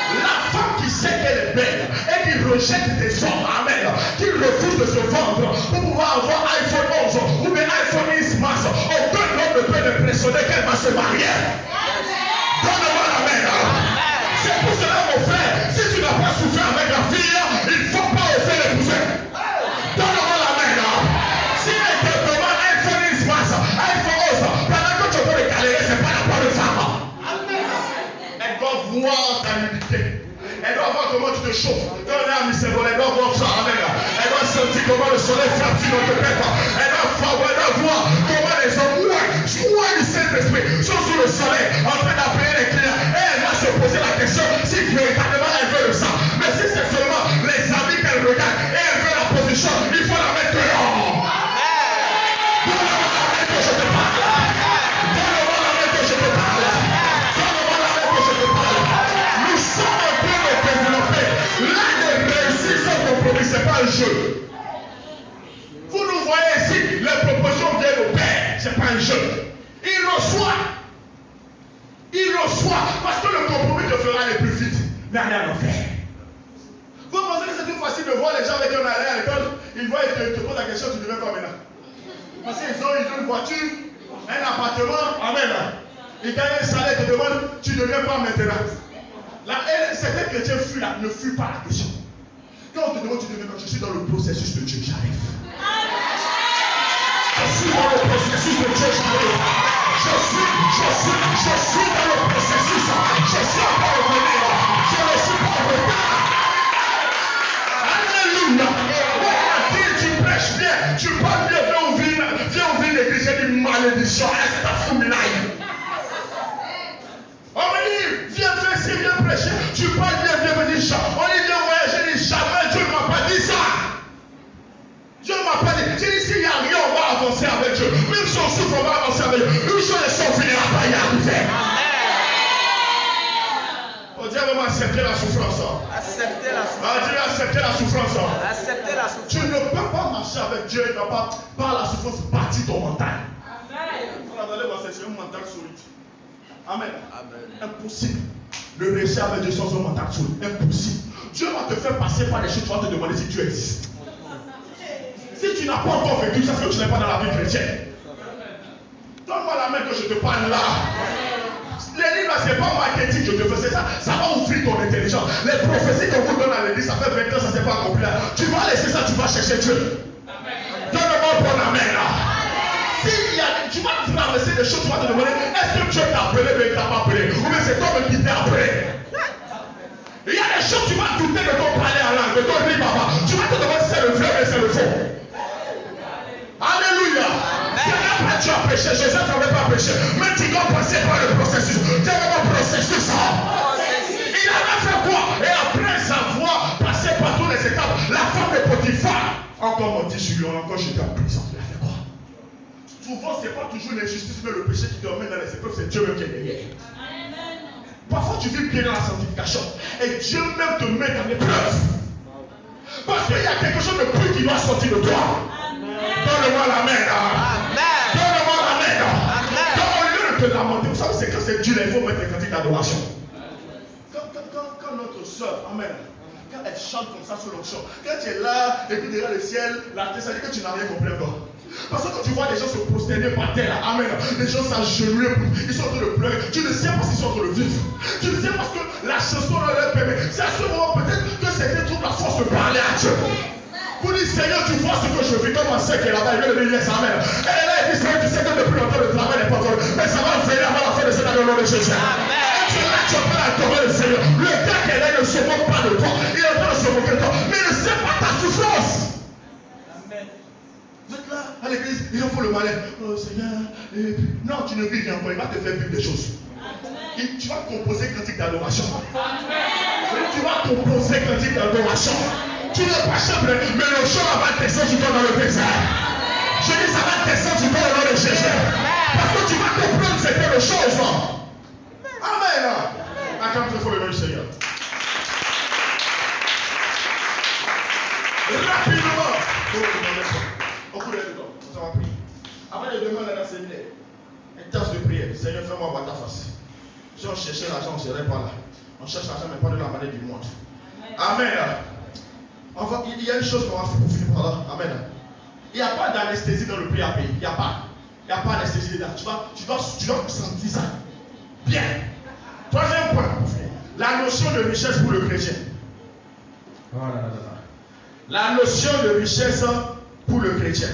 La femme qui sait qu'elle est belle et qui rejette des hommes, amen, qui refuse de se vendre pour pouvoir avoir iPhone 11 ou bien iPhone X Max, aucun homme ne peut l'impressionner qu'elle va se marier. Donne-moi la main. C'est pour cela, mon frère, si tu n'as pas souffert avec la fille, il ne faut pas oser l'épouser. Donne-moi la main. Si elle un jeûne. Il reçoit. Il reçoit. Parce que le compromis te fera aller plus vite. Mais aller en enfer. Vous pensez que c'est plus facile de voir les gens avec un aller à l'école, ils voient et te posent la question, tu deviens quoi maintenant? Parce qu'ils ont une voiture, un appartement, amen. Ils gagnent un salaire, ils te demandent, tu deviens quoi maintenant? Certains chrétiens fuient là, ne fuient pas la question. Quand on te demande, tu deviens quoi? Je suis dans le processus de Dieu, j'arrive. Je suis dans le processus de Dieu, j'arrive. Je suis dans le processus. Je suis encore au venir. Je ne suis pas au retard. Alléluia. Tu prêches bien, tu parles bien, viens ouvrir l'église, j'ai dit malédiction, Astaghfirullah. On me dit, viens faire ci, viens prêcher, tu parles bien, viens me dire ça. On dit, viens voyager, j'ai dit jamais, Dieu ne m'a pas dit ça. Dieu ne m'a pas dit, j'ai dit, s'il n'y a rien, on va avancer avec Dieu. Même si on souffre, on va avancer avec Dieu. Une chose est sûre, on finira par y arriver. On dit vraiment accepter la souffrance. Accepter la souffrance. On dit accepter la souffrance. Accepter la souffrance. Tu ne peux pas marcher avec Dieu et ne pas, par la souffrance, bâtir ton mental. Vous allez voir, c'est un mental solide. Amen. Impossible de réussir avec Dieu sans un mental solide. Impossible. Dieu va te faire passer par les choses, tu vas te demander si Dieu existe. Si tu n'as pas encore vécu, ça fait que tu n'es pas dans la vie chrétienne. Donne-moi la main que je te parle là. Les livres, ce n'est pas marketing que je te fais, ça va ouvrir ton intelligence. Les prophéties qu'on vous donne à l'église, ça fait 20 ans, ça ne s'est pas accompli là. Tu vas laisser ça, tu vas chercher Dieu. Donne-moi pour la main là. Tu vas traverser des choses, tu vas te demander, est-ce que Dieu t'a appelé, mais il ne t'a pas appelé? Ou bien c'est toi qui t'es appelé? Il y a des choses, tu vas douter de ton parler à langue, de ton riz papa. Tu vas te demander si c'est le vrai, mais c'est le faux. Alléluia. Après tu as péché, Joseph n'avait pas péché. Mais tu dois passer par le processus. Tu as un processus. Il avait fait quoi? Et après avoir passé par toutes les étapes, la femme de Potiphar, encore menti sur lui, encore j'étais en prison. Il a fait quoi? Souvent, ce n'est pas toujours l'injustice, mais le péché qui te emmène dans les épreuves, c'est Dieu même qui est derrière. Parfois, tu vis bien dans la sanctification. Et Dieu même te met dans l'épreuve. Parce qu'il y a quelque chose de plus qui doit sortir de toi. Donne-moi la main là. Donne-moi la main là. Donc, au lieu de te lamenter, vous savez, c'est quand c'est Dieu, il faut mettre les cantiques d'adoration. Quand notre soeur, amen, quand elle chante comme ça sur l'onction, quand tu es là, et puis derrière le ciel, l'artiste, ça dit que tu n'as rien compris encore. Parce que quand tu vois les gens se prosterner par terre, amen, les gens s'agenouillent, ils sont en train de pleurer, tu ne sais pas s'ils sont en train de vivre. Tu ne sais pas ce que la chanson leur permet. C'est à ce moment peut-être que certains trouvent la force de parler à Dieu. Pour dire, Seigneur, tu vois ce que je vis, comme ma soeur qui est là-bas, elle vient de dire yes, amen. Elle est là et dit, Seigneur, tu sais que depuis longtemps le travail n'est pas fait, mais ça va venir avant la fin de cette année au nom de Jésus. Et tu es là, tu es en train d'adorer le Seigneur. Le gars qui est là, il ne se moque pas de toi, il est en train de se moquer de toi, mais il ne sait pas ta souffrance. Vous êtes là, à l'église, ils ont fait le malin. Oh Seigneur, et puis... Non, tu ne vis rien encore, il va te faire vivre des choses. Et tu vas composer cantique d'adoration. Tu vas composer cantique d'adoration. Tu n'es pas chambre, mais le chant va descendre sur toi dans le désert. Je dis, ça va descendre sur toi au nom de Jésus. Parce que tu vas comprendre certaines choses. Amen. Acclame très fort le nom du Seigneur. Rapidement. On coule les dedans. Ça va prier. Avant de demander dans la séminaire, une tasse de prière. Seigneur, fais-moi voir ta face. Si on cherchait l'argent, on ne serait pas là. On cherche l'argent, mais pas de la manière du monde. Amen. Enfin, il y a une chose qu'on va finir par là. Amen. Il n'y a pas d'anesthésie dans le prix à payer. Il n'y a pas. Il n'y a pas d'anesthésie dedans. Tu dois sentir ça. Bien. Troisième point. La notion de richesse pour le chrétien. La notion de richesse pour le chrétien.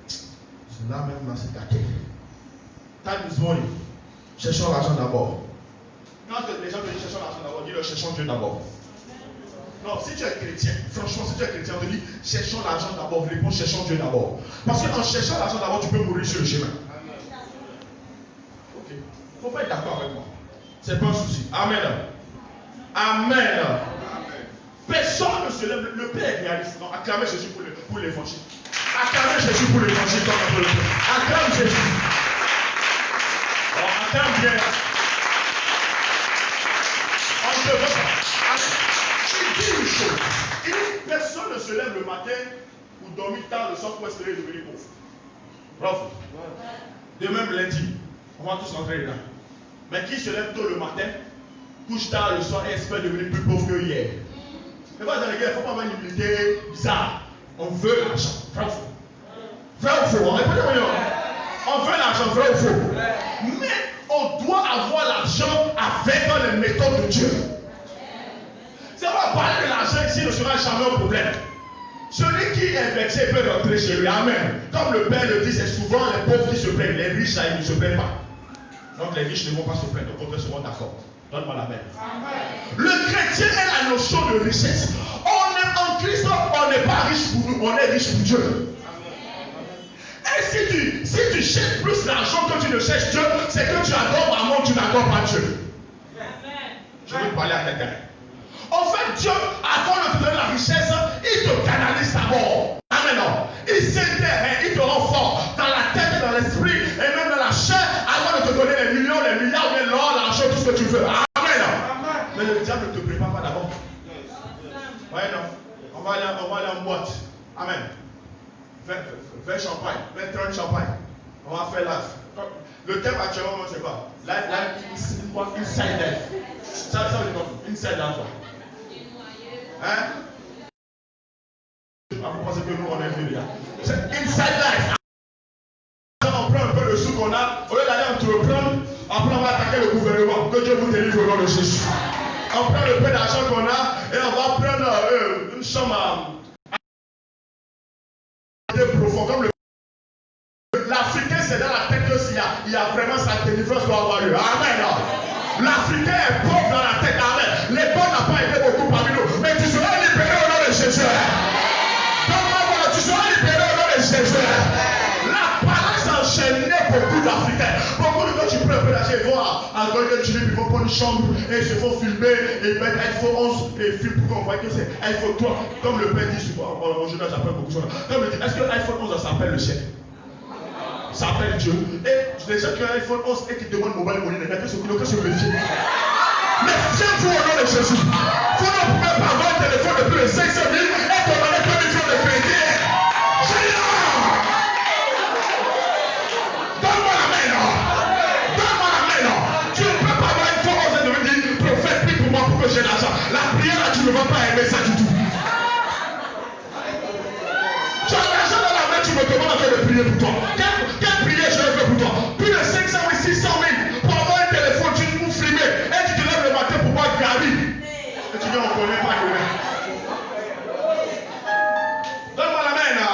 C'est là même, là, c'est gâté. Time is money. Cherchons l'argent d'abord. Quand les gens te disent cherchons l'argent d'abord, dis-leur cherchons Dieu d'abord. Non, si tu es chrétien, franchement, si tu es chrétien, on te dit cherchons l'argent d'abord, réponds cherchons Dieu d'abord. Parce qu'en cherchant l'argent d'abord, tu peux mourir sur le chemin. Ok. Il ne faut pas être d'accord avec moi. C'est pas un souci. Amen. Amen. Personne ne se lève. Le Père est réaliste. Non, acclamez Jésus pour l'évangile. Acclamez Jésus pour l'évangile. Acclame Jésus. Alors, acclame bien. On ne veut pas. Il dit une chose. Il dit personne ne se lève le matin ou dormit tard le soir pour espérer devenir pauvre. Bravo. de même lundi, on va tous rentrer dedans. Mais qui se lève tôt le matin, couche tard le soir et espère devenir plus pauvre que hier? Mais pas dans les gars, il ne faut pas avoir une humilité bizarre. On veut l'argent. Vrai ou faux? Vrai ou faux? On répète rien. On veut l'argent, vrai ou faux? Mais on doit avoir l'argent avec les méthodes de Dieu. C'est pas parler de l'argent ici ne sera jamais un problème. Celui qui est vexé peut rentrer chez lui. Amen. Comme le Père le dit, c'est souvent les pauvres qui se plaignent. Les riches, là, ils ne se plaignent pas. Donc les riches ne vont pas se plaindre. Au contraire, seront d'accord. Donne-moi la main. Le chrétien a la notion de richesse. On est en Christ, on n'est pas riche pour nous, on est riche pour Dieu. Et si tu cherches plus l'argent que tu ne cherches Dieu, c'est que tu adores maman, tu n'adores pas Dieu. Je veux parler à quelqu'un. En fait, Dieu, avant de te donner la richesse, il te canalise d'abord. Amen. Il s'intéresse, il te rend fort dans la tête et dans l'esprit, et même dans la chair, avant de te donner les millions, les milliards, l'or, l'argent, tout ce que tu veux. Amen. Mais le diable ne te prépare pas d'abord. Ouais, non. On va aller en boîte. Amen. 20 champagne, 30 champagne. On va faire live. Le thème actuellement, c'est quoi? Life inside life. Ça veut dire quoi? Inside life. Hein? Vous pensez que nous on est venus là? C'est inside life. On prend un peu le sou qu'on a, au lieu d'aller entreprendre, après on va attaquer le gouvernement. Que Dieu vous délivre au nom de Jésus. On prend le peu d'argent qu'on a et on va prendre une chambre profond comme le. L'Africain c'est dans la tête que s'il y a vraiment sa délivrance doit avoir lieu. Amen. L'Africain est pauvre dans la tête. Amen. L'école n'a pas été beaucoup parmi nous. Mais tu seras libéré au nom de Jésus. Tu seras libéré au nom de Jésus. La paresse enchaînée beaucoup d'Africains. Beaucoup de gens, tu prends un peu d'argent, ils vont à Golden Tulip, ils vont prendre une chambre et ils se font filmer et mettre iPhone 11 et filmer pour qu'on voit que c'est iPhone 3. Comme le père dit souvent, en général, j'appelle beaucoup de choses. Comme il dit, est-ce que l'iPhone 11 s'appelle le ciel? Ça s'appelle Dieu. Et les gens qui ont un iPhone 11 et qui demandent mobile money, il n'y a que ce que se méfier. Mais fiez-vous au nom de Jésus. Vous ne pouvez pas avoir un téléphone de plus de 500 000 et demander 2 millions de crédit. Donne-moi la main, non. Donne-moi la main, non. Tu ne peux pas avoir une fois 11 et de me dire, prophète, prie pour moi pour que j'ai l'argent. La prière là, tu ne vas pas aimer ça du tout. Tu as l'argent dans la main, tu me demandes encore de prier pour toi. Quelle prière je vais faire pour toi? Plus de 500 ou 600 000 pour avoir un téléphone, tu nous filmes et tu te lèves le matin pour boire Gary. Et tu dis, on ne connaît pas demain. Donne-moi la main là.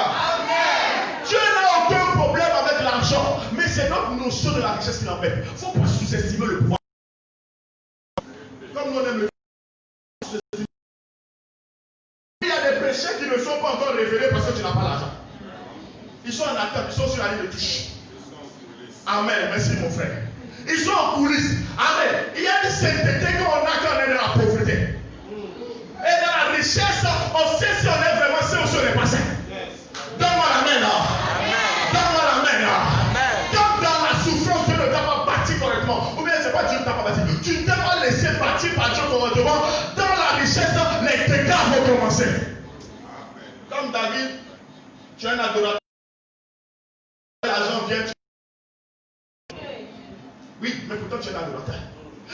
Dieu n'a aucun problème avec l'argent, mais c'est notre notion de la richesse qui l'embête. Il ne faut pas sous-estimer le pouvoir. Comme nous on aime le. Il y a des péchés qui ne sont pas encore révélés parce que tu n'as pas l'argent. Ils sont en attente, ils sont sur la ligne de touche. Amen, merci mon frère. Ils sont en coulisses. Amen. Il y a une sainteté qu'on a quand on est dans la pauvreté. Et dans la richesse, on sait si on est vraiment saint ou si on n'est pas saint. Donne-moi la main là. Donne-moi la main là. Comme dans la souffrance, Dieu ne t'a pas bâti correctement. Ou bien c'est pas Dieu ne t'a pas bâti. Tu ne t'es pas laissé bâtir par Dieu correctement. Dans la richesse, les dégâts vont commencer. Comme David, tu es un adorateur. L'argent vient. Oui, mais pourtant tu es un adorateur.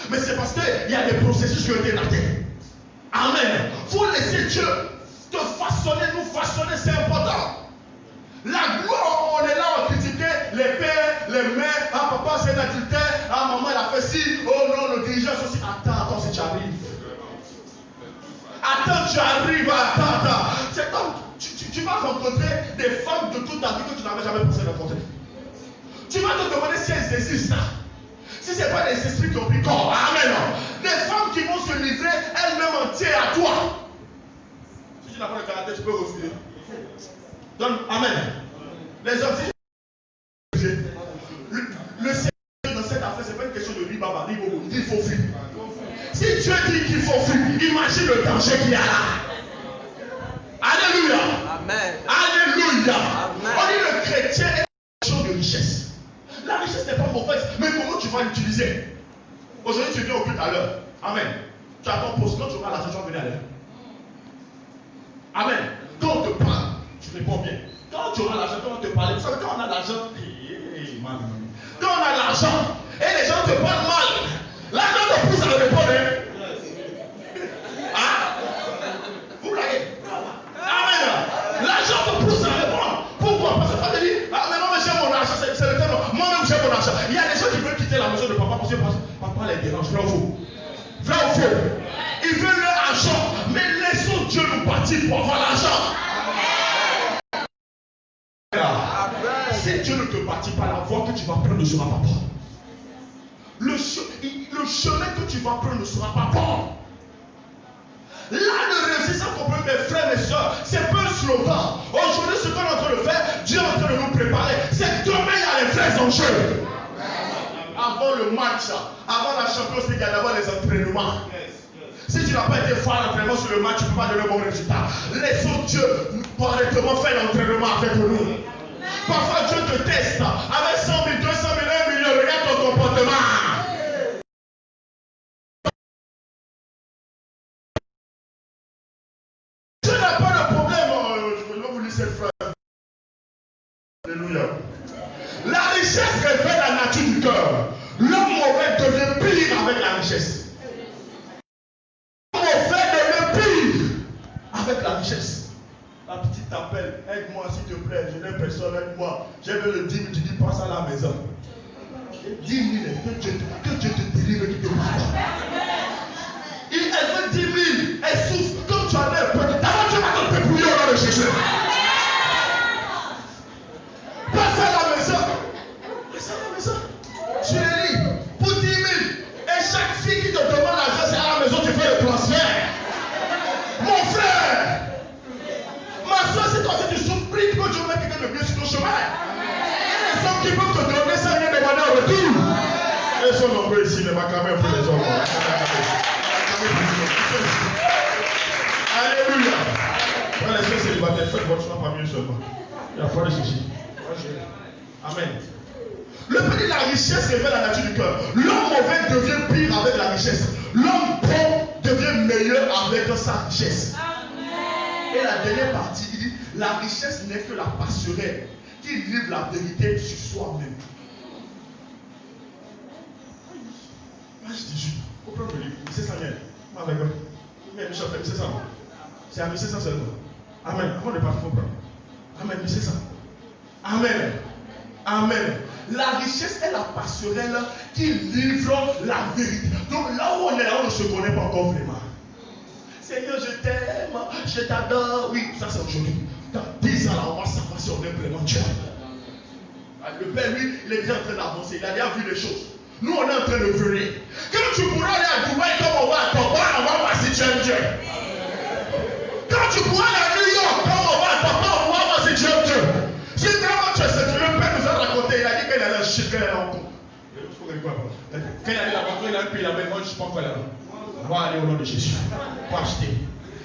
Mais c'est parce qu'il y a des processus qui ont été ratés. Amen. Il faut laisser Dieu te façonner, nous façonner, c'est important. La gloire, on est là, on critique les pères, les mères. Ah, papa, c'est un adultère. Ah, maman, elle a fait ci. Oh non, le dirigeant, aussi. Attends, si tu arrives. Attends, tu arrives. Attends. C'est comme. Tu vas rencontrer des femmes de toute ta vie que tu n'avais jamais pensé rencontrer. Tu vas te demander si elles existent. Si ce n'est pas des esprits qui ont pris corps. Amen. Des femmes qui vont se livrer elles-mêmes entières à toi. Si tu n'as pas le caractère, tu peux refuser. Donc, amen. Les hommes, si le Seigneur dans cette affaire, ce n'est pas une question de ribaba, ribobo. Il dit il faut fuir. Si Dieu dit qu'il faut fuir, imagine le danger qu'il y a là. Alléluia. Amen. Alléluia. Amen. On dit le chrétien est une chose de richesse. La richesse n'est pas mauvaise, mais comment tu vas l'utiliser? Aujourd'hui, tu viens au culte à l'heure. Amen. Tu as ton poste, quand tu auras l'argent, tu vas venir à l'heure. Amen. Quand on te parle, tu réponds bien. Quand tu auras l'argent, quand on te parle, vous savez, quand on a l'argent, l'argent et les gens te parlent mal, l'argent te pousse à le répondre. Vous blaguez? Amen. L'argent te pousse à répondre. Pourquoi? Parce que quand tu dis, ah mais non, mais j'aime mon argent, c'est le thème. Moi-même j'aime mon argent. Il y a des gens qui veulent quitter la maison de papa parce que papa les dérange. Vrai ou faux? Vrai ou faux? Ils veulent leur argent, mais laissons Dieu nous bâtir pour avoir l'argent. Si Dieu ne te bâtit pas, la voie que tu vas prendre ne sera pas bonne. Le chemin que tu vas prendre ne sera pas bon. Là, le réussissant qu'on peut, mes frères, mes soeurs, c'est pas un slogan. Aujourd'hui, ce qu'on est en train de faire, Dieu est en train de nous préparer. C'est que demain, il y a les vrais enjeux. Avant le match, avant la Champions League, il y a d'abord les entraînements. Si tu n'as pas été fort à l'entraînement sur le match, tu ne peux pas donner un bon résultat. Laissons Dieu correctement faire l'entraînement avec nous. Parfois, Dieu te teste avec 100 000, 200 000, 1 million. Regarde ton comportement. Dieu n'a pas de problème. Je vais vous lire cette phrase. Alléluia. La richesse révèle la nature du cœur. L'homme mauvais devient pire avec la richesse. L'homme mauvais devient pire avec la richesse. La petite t'appelle, aide-moi s'il te plaît, je n'ai personne, aide-moi. J'ai besoin de 10 000, tu dis passe à la maison. 10 000, que Dieu te délivre qui te parle. Elle veut 10 000, elle souffre, comme tu en as un peu. D'abord tu vas te débrouiller au nom de Jésus. Passe à la maison. Passe à la maison. Tu es libre pour 10 000. Et chaque fille qui te demande l'argent, c'est à la maison, tu fais le transfert. Mon frère. Ma soeur, c'est toi, si tu souffres, prie que Dieu mette quelqu'un de bien sur ton chemin. Les hommes qui peuvent te donner ça, rien demander en retour. Ils sont nombreux ici, mais ma caméra pour les hommes. Alléluia. Quand les soeurs célibataires, faites votre choix pas mieux seulement. Il n'y a pas de souci. Amen. Le petit, la richesse révèle la nature du cœur. L'homme mauvais devient pire avec la richesse. L'homme bon devient meilleur avec sa richesse. Et la dernière partie, il dit, la richesse n'est que la passerelle qui livre la vérité sur soi-même. Moi je dis, au premier livre, c'est ça même. Mais Michel, c'est ça. C'est à c'est ça seulement. Amen. Avant de partir, il faut prendre. Amen, c'est ça. Amen. Amen. La richesse est la passerelle qui livre la vérité. Donc là où on est, là on ne se connaît pas encore vraiment. Seigneur, je t'aime, je t'adore. Oui, ça c'est aujourd'hui. Dans 10 ans, là, on va savoir si on est vraiment Dieu. Le Père, lui, il est déjà en train d'avancer. Il a déjà vu les choses. Nous, on est en train de venir. Quand tu pourras aller à Dubaï, comme on va à Toba, on va voir si tu aimes Dieu. Quand tu pourras aller à New York, comme on va à Toba, on va voir si tu aimes Dieu. Si vraiment tu es le Père nous a raconté, il a dit qu'elle allait en Chine, qu'elle allait en Congo. Quand il allait là-bas, quand il a un pays là-bas, moi je ne suis pas encore là-bas. On va aller au nom de Jésus. Pour acheter.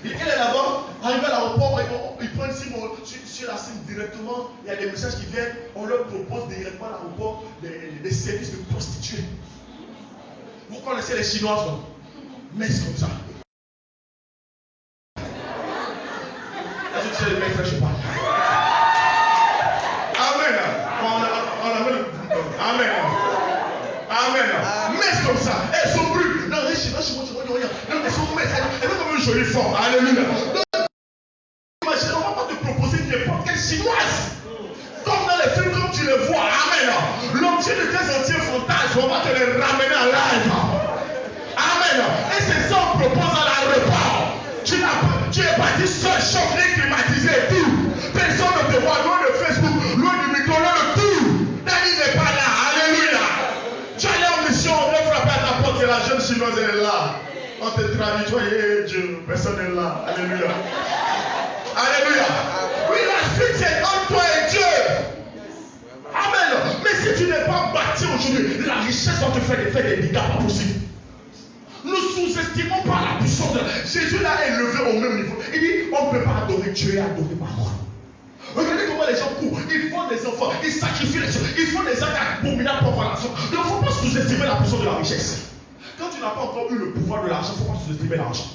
Il est là-bas, arrivé à l'aéroport, ils prennent sur la SIM directement. Il y a des messages qui viennent, on leur propose directement à l'aéroport des services de prostituées. Vous connaissez les Chinois, non? Mais c'est comme ça. Est-ce que tu sais les mecs, je sais pas. Amen. Amen. Amen. Mais c'est comme ça. Elles sont brunes. Non, les Chinois, regarde. Elles sont minces. Elles ont comme une jolie forme. Alléluia. Imagine, on ne va pas te proposer n'importe quelle chinoise. Comme dans les films, comme tu les vois. Amen. L'objet de tes entiers fantasmes, on va te les ramener en live. Amen. Et c'est ça qu'on propose à l'aéroport. Tu es parti seul, chauffé, climatisé et tout. Personne ne te voit, loin de Facebook, loin du micro, loin de tout. Dani n'est pas là. Alléluia. Tu es allé en mission, on va frapper à ta porte et la jeune chinoise elle est là. On te traduit, tu vois, Dieu, personne n'est là. Alléluia. Alléluia. Oui, la suite c'est entre toi et Dieu. Amen. Mais si tu n'es pas bâti aujourd'hui, la richesse va te faire des dégâts pas possibles. Nous sous-estimons pas la puissance de Jésus l'a élevé au même niveau. Il dit, on ne peut pas adorer Dieu et adorer parole. Regardez comment les gens courent. Ils font des enfants, ils sacrifient les choses, ils font des actes abominables pour avoir l'argent. Donc il ne faut pas sous-estimer la puissance de la richesse. Quand tu n'as pas encore eu le pouvoir de l'argent, il ne faut pas sous-estimer l'argent.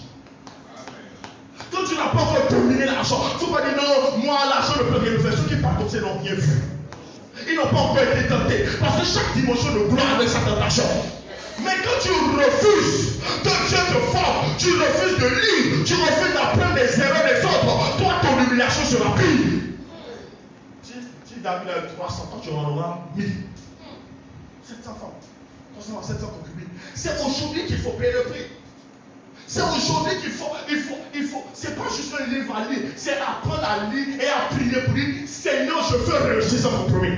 Quand tu n'as pas encore dominé l'argent, il ne faut pas dire non, moi l'argent ne peut rien me faire. Ceux qui parlent comme ça n'ont rien vu. Ils n'ont pas encore été tenté. Parce que chaque dimension de gloire avec sa tentation. Mais quand tu refuses que Dieu te forme, tu refuses de lire, tu refuses d'apprendre les erreurs des autres, toi ton humiliation sera pire. Si David a eu 300 ans, tu en auras 1000. 700 femmes, 300, 700 concubines. C'est aujourd'hui qu'il faut payer le prix. C'est aujourd'hui qu'il faut, c'est pas juste un livre à lire, c'est apprendre à lire et à prier pour dire, Seigneur, je veux réussir ce compromis.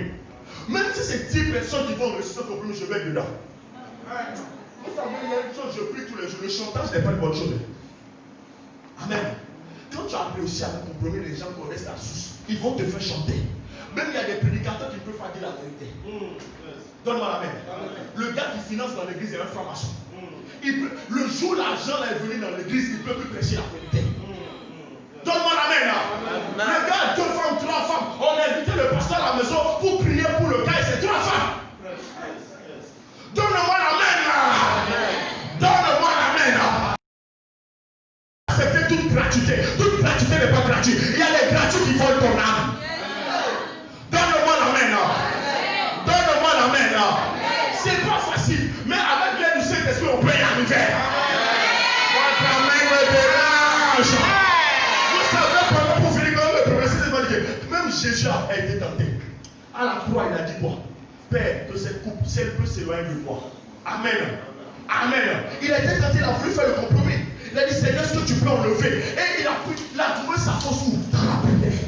Même si c'est 10 personnes qui vont réussir ce compromis, je vais être dedans. Vous savez, il y a une chose, je prie tous les jours, le chantage n'est pas une bonne chose. Amen. Quand tu as réussi à un compromis, les gens connaissent la source. Ils vont te faire chanter. Même il y a des prédicateurs qui ne peuvent pas dire la vérité. Donne-moi la main. Le gars qui finance dans l'église est un franc-maçon. Le jour où l'argent est venu dans l'église, il ne peut plus prêcher la vérité. Donne-moi la main là. Le gars a 2 femmes, 3 femmes. On a invité le pasteur à la maison pour prier pour le gars et c'est 3 femmes. Donne-moi la main là. Donne-moi la main là. Accepter toute gratuité. Toute gratuité n'est pas gratuite. Il y a les gratuits qui volent ton âme. Donne-moi la main là. Donne-moi la main là. C'est pas facile. Mais avec l'aide du Saint-Esprit, on peut y arriver. Votre main me dérange. Vous savez pendant pour finir quand même progresser, même Jésus a été tenté. À la croix, il a dit quoi? Père, que cette coupe, si elle peut s'éloigner de moi. Amen. Amen. Il a été tenté, il a voulu faire le compromis. Il a dit, Seigneur, est-ce que tu peux enlever? Et il a trouvé sa force où? Dans la prière.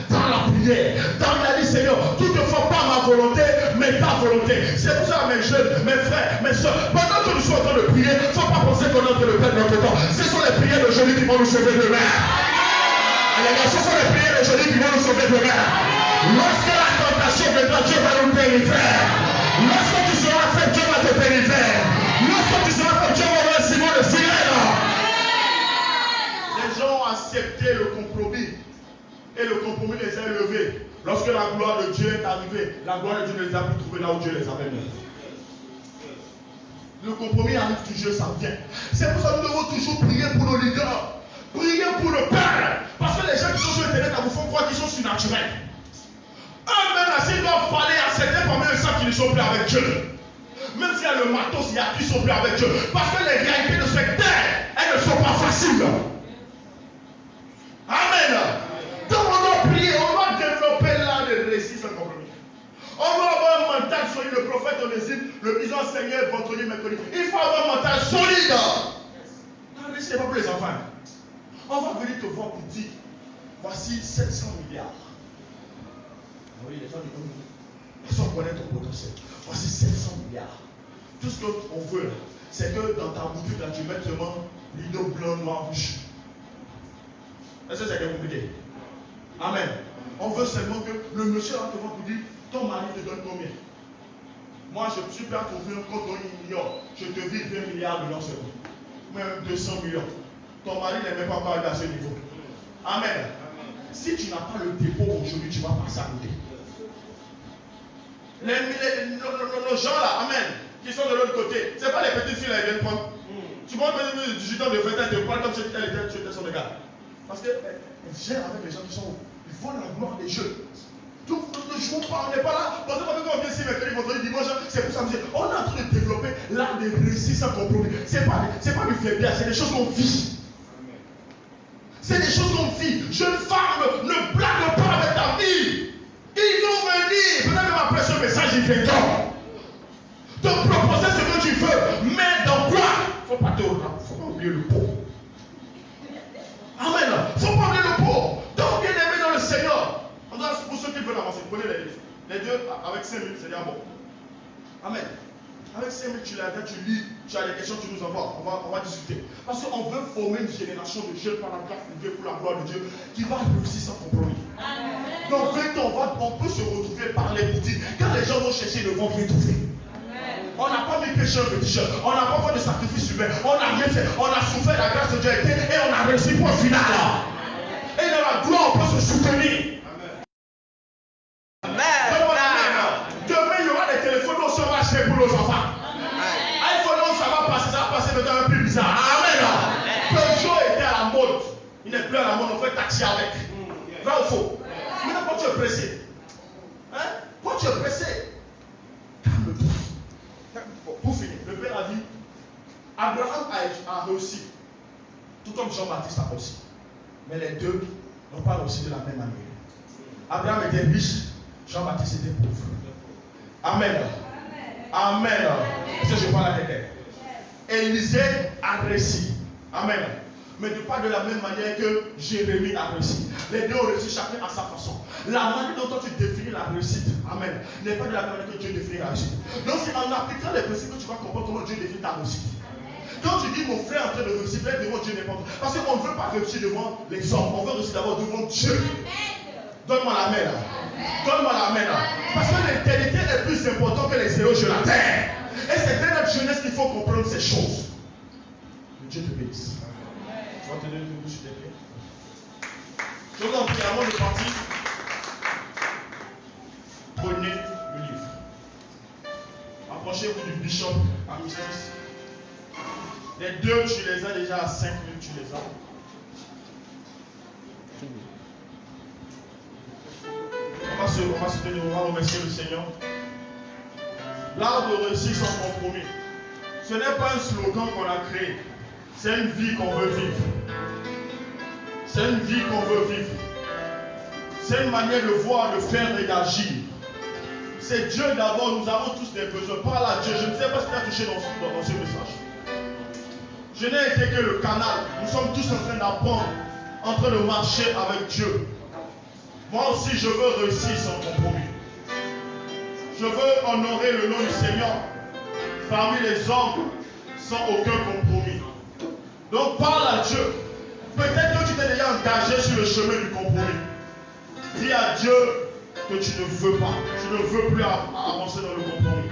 Dans la prière. Il a dit, Seigneur, toutefois pas ma volonté, mais ta volonté. C'est pour ça, mes jeunes, mes frères, mes soeurs, pendant que nous sommes en train de prier, il ne faut pas penser qu'on est en train de perdre notre temps. Ce sont les prières d'aujourd'hui qui vont nous sauver demain. Ce sont les prières d'aujourd'hui qui vont nous sauver demain. Lorsque la tentation viendra, Dieu va nous délivrer. Lorsque tu seras fait, Dieu va te délivrer. Lorsque tu seras fait, Dieu va voir Simon de Cyrène. Les gens ont accepté le compromis. Et le compromis les a élevés. Lorsque la gloire de Dieu est arrivée, la gloire de Dieu ne les a plus trouvés là où Dieu les avait mis. Le compromis arrive toujours, ça vient. C'est pour ça que nous devons toujours prier pour nos leaders. Prier pour le Père. Parce que les gens qui sont sur Internet à vous font croire qu'ils sont surnaturels. Eux-mêmes, s'ils doivent parler à certains parmi eux, savent qu'ils ne sont plus avec Dieu. Même s'il y a le matos, il y a qui sont plus avec Dieu. Parce que les réalités de cette terre, elles ne sont pas faciles. Amen. Donc on doit prier, on doit développer là le récit sans compromis. On doit avoir un mental solide. Le prophète Onésime, ils ont enseigné vendredi, mercredi. Il faut avoir un mental solide. Non, mais ce n'est pas pour les enfants. On va venir te voir pour dire, voici 700 milliards. Oui, les gens disent, parce qu'on connaît ton potentiel. Voici 700 milliards. Tout ce qu'on veut, c'est que dans ta boutique, là, tu mettes seulement rideau blanc, noir, rouge. Est-ce que c'est compliqué? Amen. On veut seulement que le monsieur va te voir pour dire, ton mari te donne combien? Moi, je suis prêt à trouver un compte dont il ignore. Je te vis 20 milliards de seulement. Même 200 millions. Ton mari n'est même pas encore à ce niveau. Amen. Si tu n'as pas le dépôt aujourd'hui, tu vas passer à côté. Nos gens là, amen, qui sont de l'autre côté, ce n'est pas les petites filles là, ils viennent prendre. Tu vois, une petite de 18 ans de 20 ans, elle te parle comme si elle était son égard. Parce qu'elle gère avec les gens qui sont où ils font la gloire des jeux. Donc ne jouons pas, on n'est pas là. Parce que quand on vient ici mercredi, vendredi, dimanche, c'est pour ça que on est en train de développer l'art de réussir sans compromis. C'est pas du faiblesse, c'est des choses qu'on vit. C'est des choses qu'on vit. Jeune femme, ne blague pas avec ta vie. Ils vont venir. Peut-être même après ce message, ils viendront te proposer ce que tu veux. Mais dans quoi? Il ne faut pas oublier le pot. Amen. Il ne faut pas oublier le pot. Donc, bien aimé dans le Seigneur. Pour ceux qui veulent avancer, prenez les deux avec 5 minutes, c'est-à-dire bon. Amen. Avec 5 minutes, tu lis, tu as des questions, tu nous envoies. On va discuter. Parce qu'on veut former une génération de jeunes par la grâce de Dieu pour la gloire de Dieu qui va réussir sans compromis. Amen. Donc 20 ans, on peut se retrouver par les boutiques. Quand les gens vont chercher, ils ne vont rien trouver. Amen. On n'a pas mis péché un petit jeune. On n'a pas fait de sacrifice humain. On n'a rien fait. On a souffert, la grâce de Dieu a été et on a réussi pour le final. Amen. Et dans la gloire, on peut se soutenir. Demain, il y aura des téléphones dont on va acheter pour nos enfants. iPhone, ça va passer maintenant un peu bizarre. Amen. Peugeot était à la mode. Il n'est plus à la mode, on fait taxi avec. Vrai ou faux? Maintenant, quand tu es pressé, quand Quand tu es pressé, calme-toi. Pour finir, le Père a dit, Abraham a réussi, tout comme Jean-Baptiste a réussi. Mais les deux n'ont pas réussi de la même manière. Abraham était riche, Jean-Baptiste était pauvre. Amen. Amen. Est-ce que je parle à quelqu'un? Élisée a réussi. Amen. Mais pas de la même manière que Jérémie a réussi. Les deux ont réussi chacun à sa façon. La manière dont tu définis la réussite, amen, n'est pas de la même manière que Dieu définit la réussite. Donc c'est en appliquant les principes que tu vas comprendre comment Dieu définit ta réussite. Quand tu dis mon frère est en train de réussir, là devant Dieu n'est pas. Parce qu'on ne veut pas réussir devant les hommes, on veut réussir d'abord devant Dieu. Donne-moi la main là. Donne-moi la main là. Parce que l'éternité est plus importante que les éloges de la terre. Et c'est dès notre jeunesse qu'il faut comprendre ces choses. Que Dieu te bénisse. Tu vas te donner une bouche sur tes pieds. Je vous en prie, avant de partir, prenez le livre. Approchez-vous du bishop Armistice. Les deux, tu les as déjà à 5 minutes, tu les as. On va se tenir, on va remercier le Seigneur. L'art de réussir sans compromis. Ce n'est pas un slogan qu'on a créé. C'est une vie qu'on veut vivre. C'est une vie qu'on veut vivre. C'est une manière de voir, de faire et d'agir. C'est Dieu d'abord, nous avons tous des besoins. Parle à Dieu. Je ne sais pas si tu as touché dans ce message. Je n'ai été que le canal. Nous sommes tous en train d'apprendre, en train de marcher avec Dieu. Moi aussi, je veux réussir sans compromis. Je veux honorer le nom du Seigneur parmi les hommes sans aucun compromis. Donc parle à Dieu. Peut-être que tu t'es déjà engagé sur le chemin du compromis. Dis à Dieu que tu ne veux pas. Tu ne veux plus avancer dans le compromis.